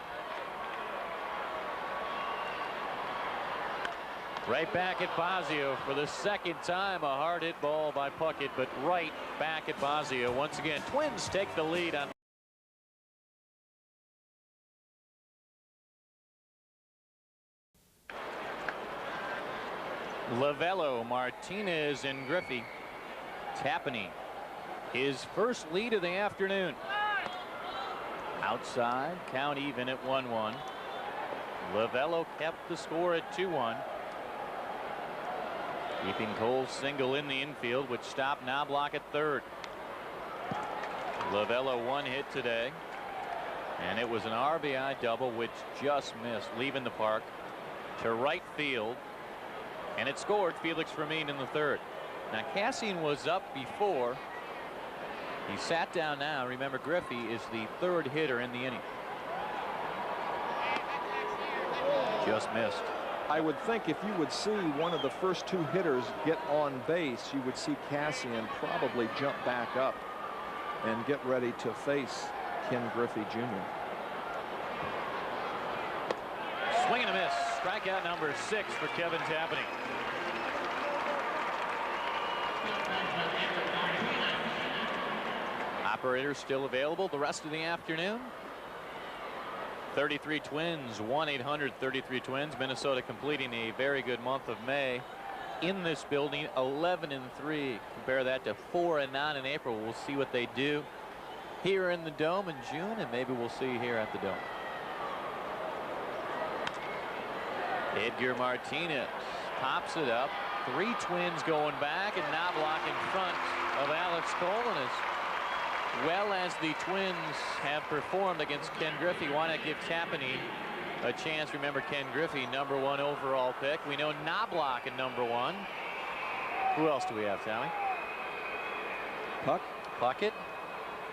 Right back at Bosio for the 2nd time. A hard hit ball by Puckett, but right back at Bosio once again. Twins take the lead on Lavello, Martinez, and Griffey. Tapani, his first lead of the afternoon. Outside, count even at 1-1. Lavello kept the score at 2-1. Keeping Cole's single in the infield, which stopped Knoblauch at third. Lavello one hit today, and it was an RBI double which just missed, leaving the park to right field, and it scored Felix Fermin in the third. Now Cassian was up before. He sat down now. Remember, Griffey is the third hitter in the inning. Just missed. I would think if you would see one of the first two hitters get on base, you would see Cassian probably jump back up and get ready to face Ken Griffey Jr. Swing and a miss. Strikeout number 6 for Kevin Tapani. Operators still available the rest of the afternoon. 33 Twins, 1-800-33 Twins. Minnesota completing a very good month of May in this building, 11-3. Compare that to 4-9 in April. We'll see what they do here in the Dome in June, and maybe we'll see here at the Dome. Edgar Martinez pops it up. 3 Twins going back, and Knoblauch in front of Alex Cole. And as well as the Twins have performed against Ken Griffey, why not give Tapani a chance? Remember, Ken Griffey, #1 overall pick. We know Knoblauch at #1. Who else do we have, Tommy? Puckett,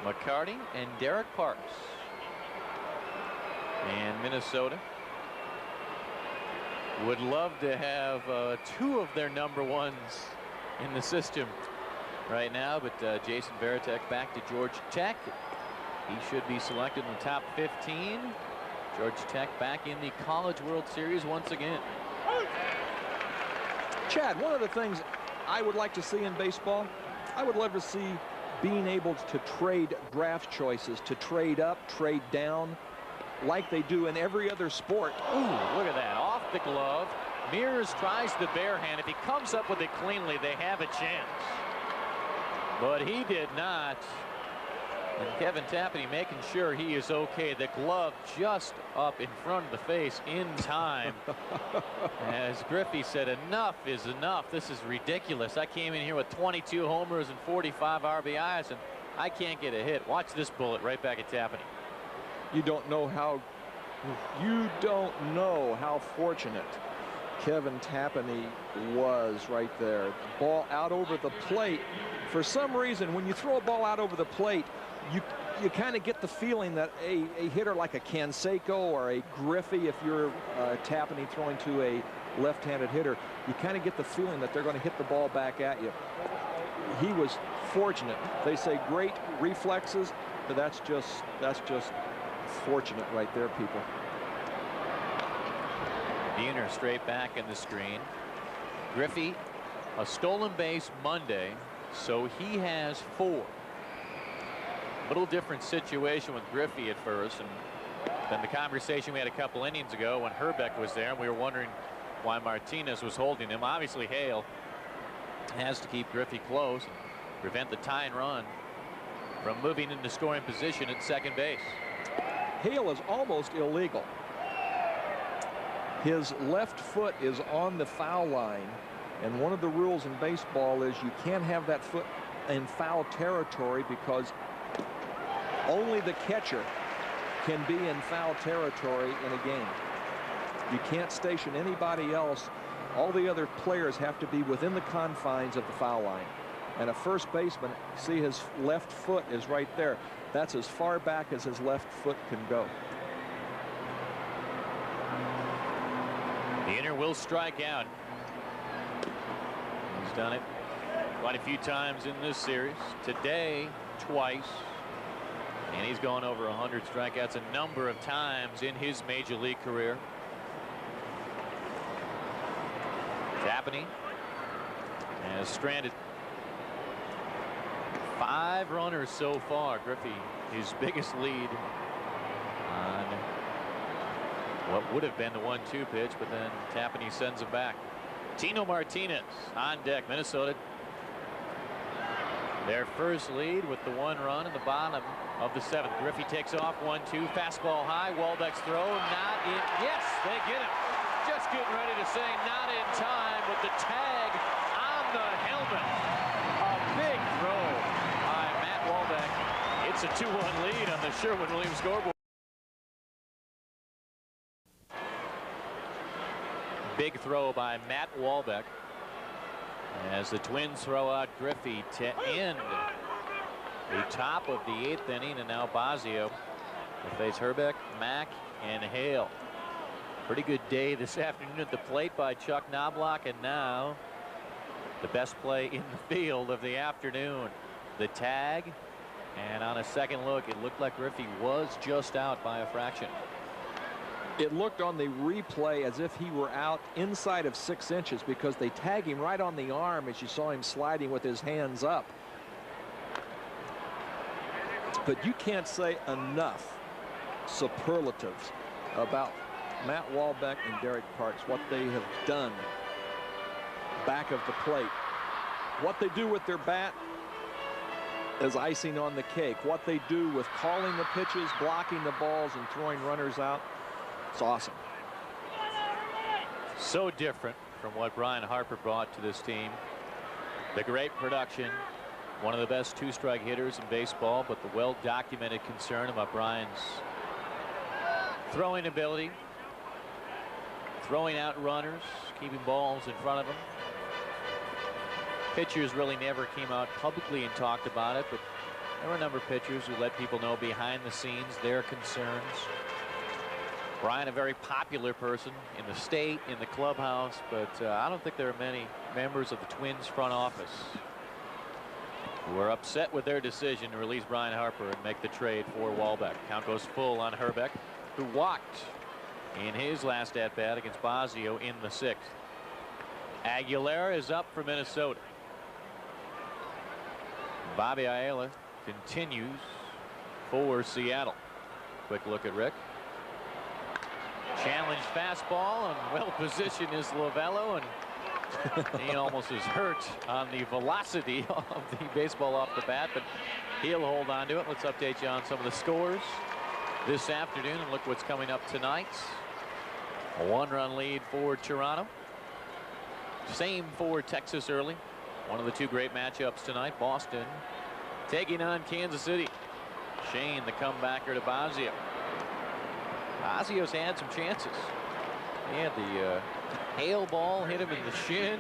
McCarty, and Derek Parks. And Minnesota would love to have 2 of their #1s in the system right now, but Jason Varitek back to Georgia Tech. He should be selected in the top 15. Georgia Tech back in the College World Series once again. Chad, one of the things I would like to see in baseball, I would love to see being able to trade draft choices, to trade up, trade down, like they do in every other sport. Ooh, look at that. Off the glove. Mears tries the bare hand. If he comes up with it cleanly, they have a chance. But he did not. And Kevin Tapani making sure he is okay. The glove just up in front of the face in time. As Griffey said, enough is enough. This is ridiculous. I came in here with 22 homers and 45 RBIs, and I can't get a hit. Watch this bullet right back at Tapani. You don't know how fortunate Kevin Tapani was right there. Ball out over the plate. For some reason, when you throw a ball out over the plate, you kind of get the feeling that a hitter like a Canseco or a Griffey, if you're Tapani throwing to a left-handed hitter, you kind of get the feeling that they're going to hit the ball back at you. He was fortunate. They say great reflexes, but that's just fortunate right there, people. Buehner straight back in the screen. Griffey, a stolen base Monday, so he has 4. Little different situation with Griffey at first, and then the conversation we had a couple innings ago when Herbeck was there, and we were wondering why Martinez was holding him. Obviously, Hale has to keep Griffey close and prevent the tying run from moving into scoring position at second base. Hale is almost illegal. His left foot is on the foul line, and one of the rules in baseball is you can't have that foot in foul territory because only the catcher can be in foul territory in a game. You can't station anybody else. All the other players have to be within the confines of the foul line. And a first baseman, see his left foot is right there. That's as far back as his left foot can go. Buehner will strike out. He's done it quite a few times in this series. Today, twice. And he's gone over 100 strikeouts a number of times in his major league career. Tapani has stranded 5 runners so far. Griffey, his biggest lead on what would have been the 1-2 pitch, but then Tapani sends him back. Tino Martinez on deck. Minnesota, their first lead with the 1 run in the bottom of the 7th. Griffey takes off 1-2. Fastball high. Walbeck's throw not in. Yes, they get him. Just getting ready to say not in time, but the tag on the helmet. A big throw by Matt Walbeck. It's a 2-1 lead on the Sherwin-Williams scoreboard. Big throw by Matt Walbeck as the Twins throw out Griffey to end the top of the 8th inning, and now Bosio will face Hrbek, Mack, and Hale. Pretty good day this afternoon at the plate by Chuck Knoblauch, and now the best play in the field of the afternoon. The tag, and on a second look, it looked like Griffey was just out by a fraction. It looked on the replay as if he were out inside of 6 inches because they tag him right on the arm as you saw him sliding with his hands up. But you can't say enough superlatives about Matt Walbeck and Derek Parks, what they have done back of the plate. What they do with their bat is icing on the cake. What they do with calling the pitches, blocking the balls, and throwing runners out, it's awesome. So different from what Brian Harper brought to this team. The great production, one of the best 2-strike hitters in baseball, but the well-documented concern about Brian's throwing ability, throwing out runners, keeping balls in front of him. Pitchers really never came out publicly and talked about it, but there were a number of pitchers who let people know behind the scenes their concerns. Brian, a very popular person in the state, in the clubhouse, but I don't think there are many members of the Twins front office who are upset with their decision to release Brian Harper and make the trade for Walbeck. Count goes full on Hrbek, who walked in his last at-bat against Bosio in the 6th. Aguilera is up for Minnesota. Bobby Ayala continues for Seattle. Quick look at Rick. Challenged fastball, and well positioned is Lovello, and he almost is hurt on the velocity of the baseball off the bat, but he'll hold on to it. Let's update you on some of the scores this afternoon and look what's coming up tonight. A 1-run lead for Toronto. Same for Texas early. One of the 2 great matchups tonight. Boston taking on Kansas City. Shane, the comebacker to Bosio. Bosio's had some chances. He had the hail ball hit him in the shin,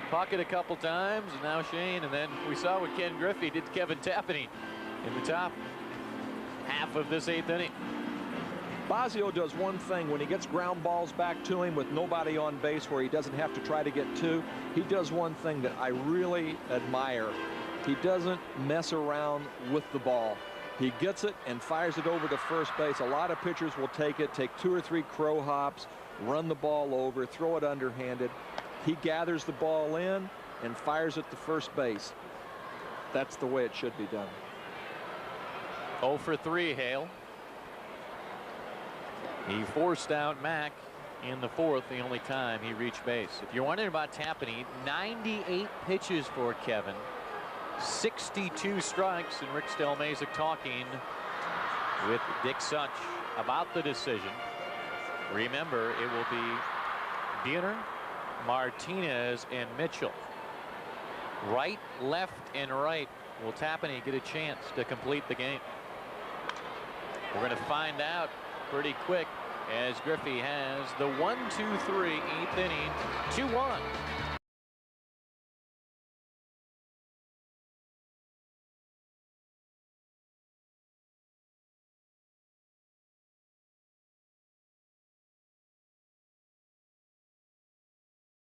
pocket a couple times, and now Shane. And then we saw what Ken Griffey did to Kevin Tapani in the top half of this 8th inning. Bosio does one thing when he gets ground balls back to him with nobody on base where he doesn't have to try to get 2. He does one thing that I really admire. He doesn't mess around with the ball. He gets it and fires it over to first base. A lot of pitchers will take it, take 2 or 3 crow hops, run the ball over, throw it underhanded. He gathers the ball in and fires it to first base. That's the way it should be done. 0 for 3, Hale. He forced out Mack in the 4th, the only time he reached base. If you're wondering about Tapani, 98 pitches for Kevin, 62 strikes, and Rick Stelmasic talking with Dick Such about the decision. Remember, it will be Buhner, Martinez, and Mitchell. Right, left, and right. Will Tapani get a chance to complete the game? We're going to find out pretty quick as Griffey has the 1-2-3 8th inning, 2-1.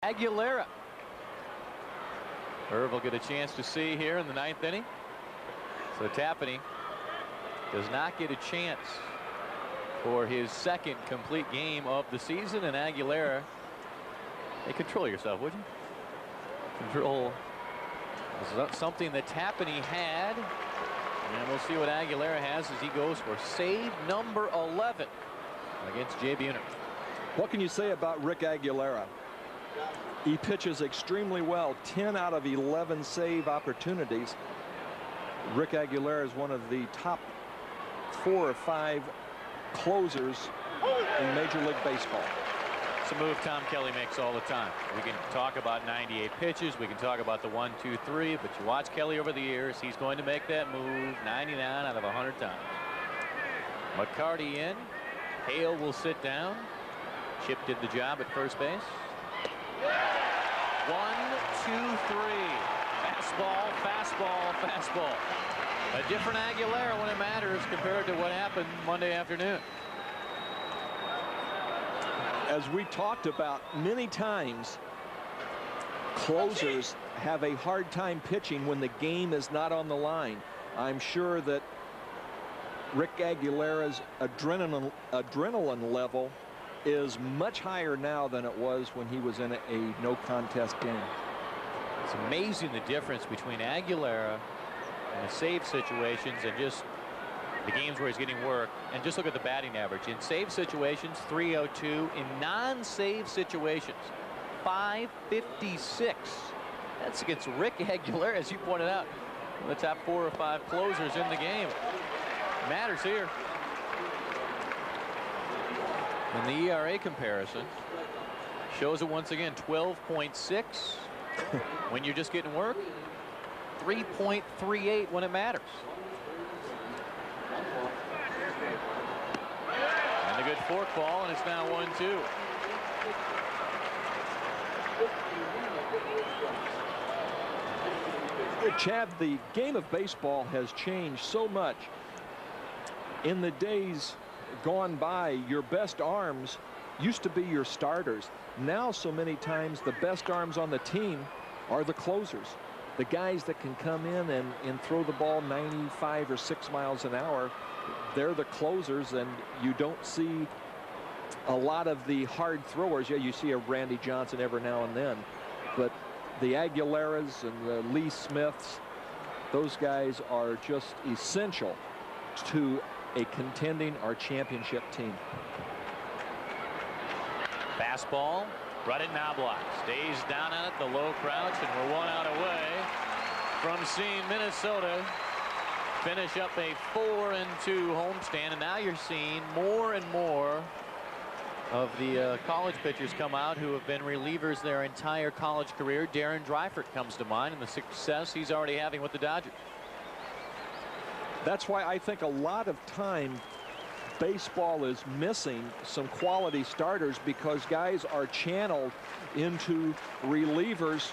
Aguilera. Irv will get a chance to see here in the 9th inning. So Tapani does not get a chance for his 2nd complete game of the season, and Aguilera, hey, control yourself, would you? Control is something that Tapani had, and we'll see what Aguilera has as he goes for save number 11 against Jay Buhner. What can you say about Rick Aguilera? He pitches extremely well. 10 out of 11 save opportunities. Rick Aguilera is one of the top 4 or 5 closers in Major League Baseball. It's a move Tom Kelly makes all the time. We can talk about 98 pitches. We can talk about the 1, 2, 3. But you watch Kelly over the years, he's going to make that move 99 out of 100 times. McCarty in. Hale will sit down. Chip did the job at first base. 1, 2, 3. Fastball, fastball, fastball. A different Aguilera when it matters compared to what happened Monday afternoon. As we talked about many times, closers have a hard time pitching when the game is not on the line. I'm sure that Rick Aguilera's adrenaline level is much higher now than it was when he was in a no contest game. It's amazing the difference between Aguilera and the save situations and just the games where he's getting work. And just look at the batting average. In save situations, 302. In non-save situations, 556. That's against Rick Aguilera, as you pointed out. One of the top 4 or 5 closers in the game. Matters here. And the ERA comparison shows it once again, 12.6 when you're just getting work, 3.38 when it matters. And a good fork ball, and it's now 1-2. Chad, the game of baseball has changed so much. In the days gone by, your best arms used to be your starters. Now so many times the best arms on the team are the closers, the guys that can come in and throw the ball 95 or 6 miles an hour. They're the closers, and you don't see a lot of the hard throwers. Yeah, you see a Randy Johnson every now and then, but the Aguileras and the Lee Smiths, those guys are just essential to a contending or championship team. Fastball, right at Knoblauch. Stays down on it, the low crouch, and we're 1 out away from seeing Minnesota finish up a 4-2 homestand. And now you're seeing more and more of the college pitchers come out who have been relievers their entire college career. Darren Dreifert comes to mind, and the success he's already having with the Dodgers. That's why I think a lot of time baseball is missing some quality starters, because guys are channeled into relievers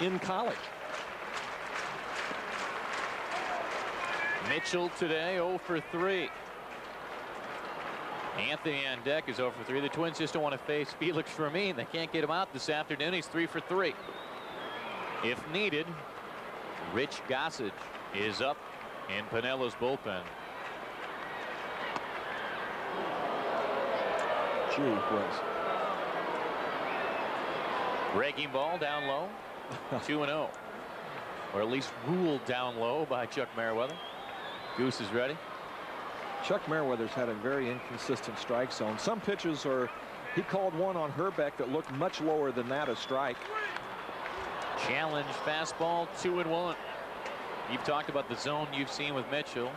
in college. Mitchell today 0 for 3. Anthony on deck is 0 for 3. The Twins just don't want to face Felix Fermin. They can't get him out this afternoon. He's 3 for 3. If needed, Rich Gossage is up in Pinella's bullpen. Gee whiz. Breaking ball down low. 2-0. Or at least ruled down low by Chuck Merriweather. Goose is ready. Chuck Merriweather's had a very inconsistent strike zone. Some pitches are, he called one on Herbeck that looked much lower than that, a strike. Challenge fastball, 2-1. You've talked about the zone you've seen with Mitchell.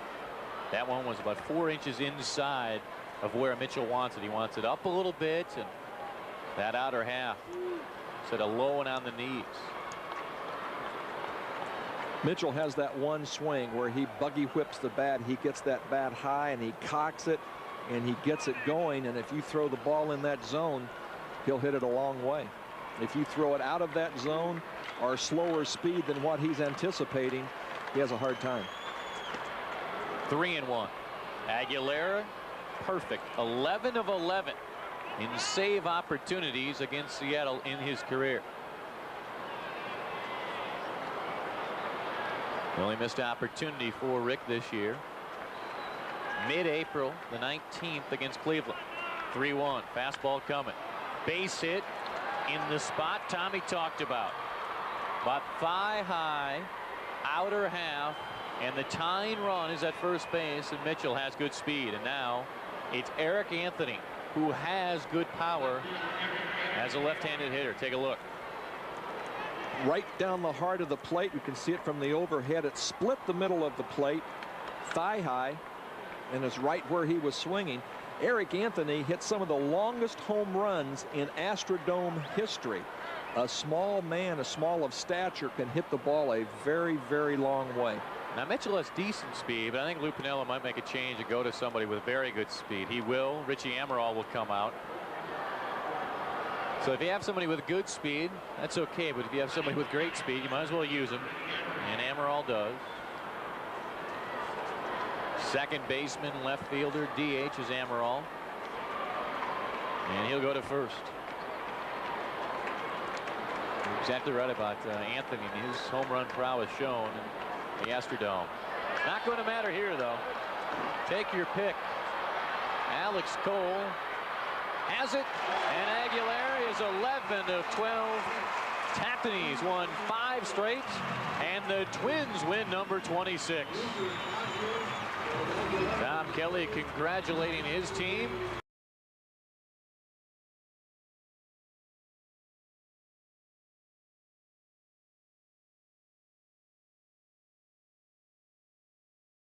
That one was about 4 inches inside of where Mitchell wants it. He wants it up a little bit, and that outer half set a low and on the knees. Mitchell has that one swing where he buggy whips the bat. He gets that bat high and he cocks it and he gets it going. And if you throw the ball in that zone, he'll hit it a long way. If you throw it out of that zone or slower speed than what he's anticipating, he has a hard time. 3-1. Aguilera, perfect. 11 of 11 in save opportunities against Seattle in his career. The only missed opportunity for Rick this year, mid-April, the 19th against Cleveland. 3-1. Fastball coming. Base hit in the spot Tommy talked about. But thigh high, outer half, and the tying run is at first base, and Mitchell has good speed. And now it's Eric Anthony, who has good power as a left-handed hitter. Take a look. Right down the heart of the plate. You can see it from the overhead. It split the middle of the plate, thigh high, and is right where he was swinging. Eric Anthony hit some of the longest home runs in Astrodome history. A small man, a small of stature, can hit the ball a very, very long way. Now Mitchell has decent speed, but I think Lou Piniella might make a change and go to somebody with very good speed. He will. Richie Amaral will come out. So if you have somebody with good speed, that's okay. But if you have somebody with great speed, you might as well use him. And Amaral does. Second baseman, left fielder, DH is Amaral. And he'll go to first. You're exactly right about Anthony. His home run prowess shown in the Astrodome. Not going to matter here, though. Take your pick. Alex Cole has it, and Aguilera is 11 of 12. Tapani's won 5 straight, and the Twins win number 26. Tom Kelly congratulating his team.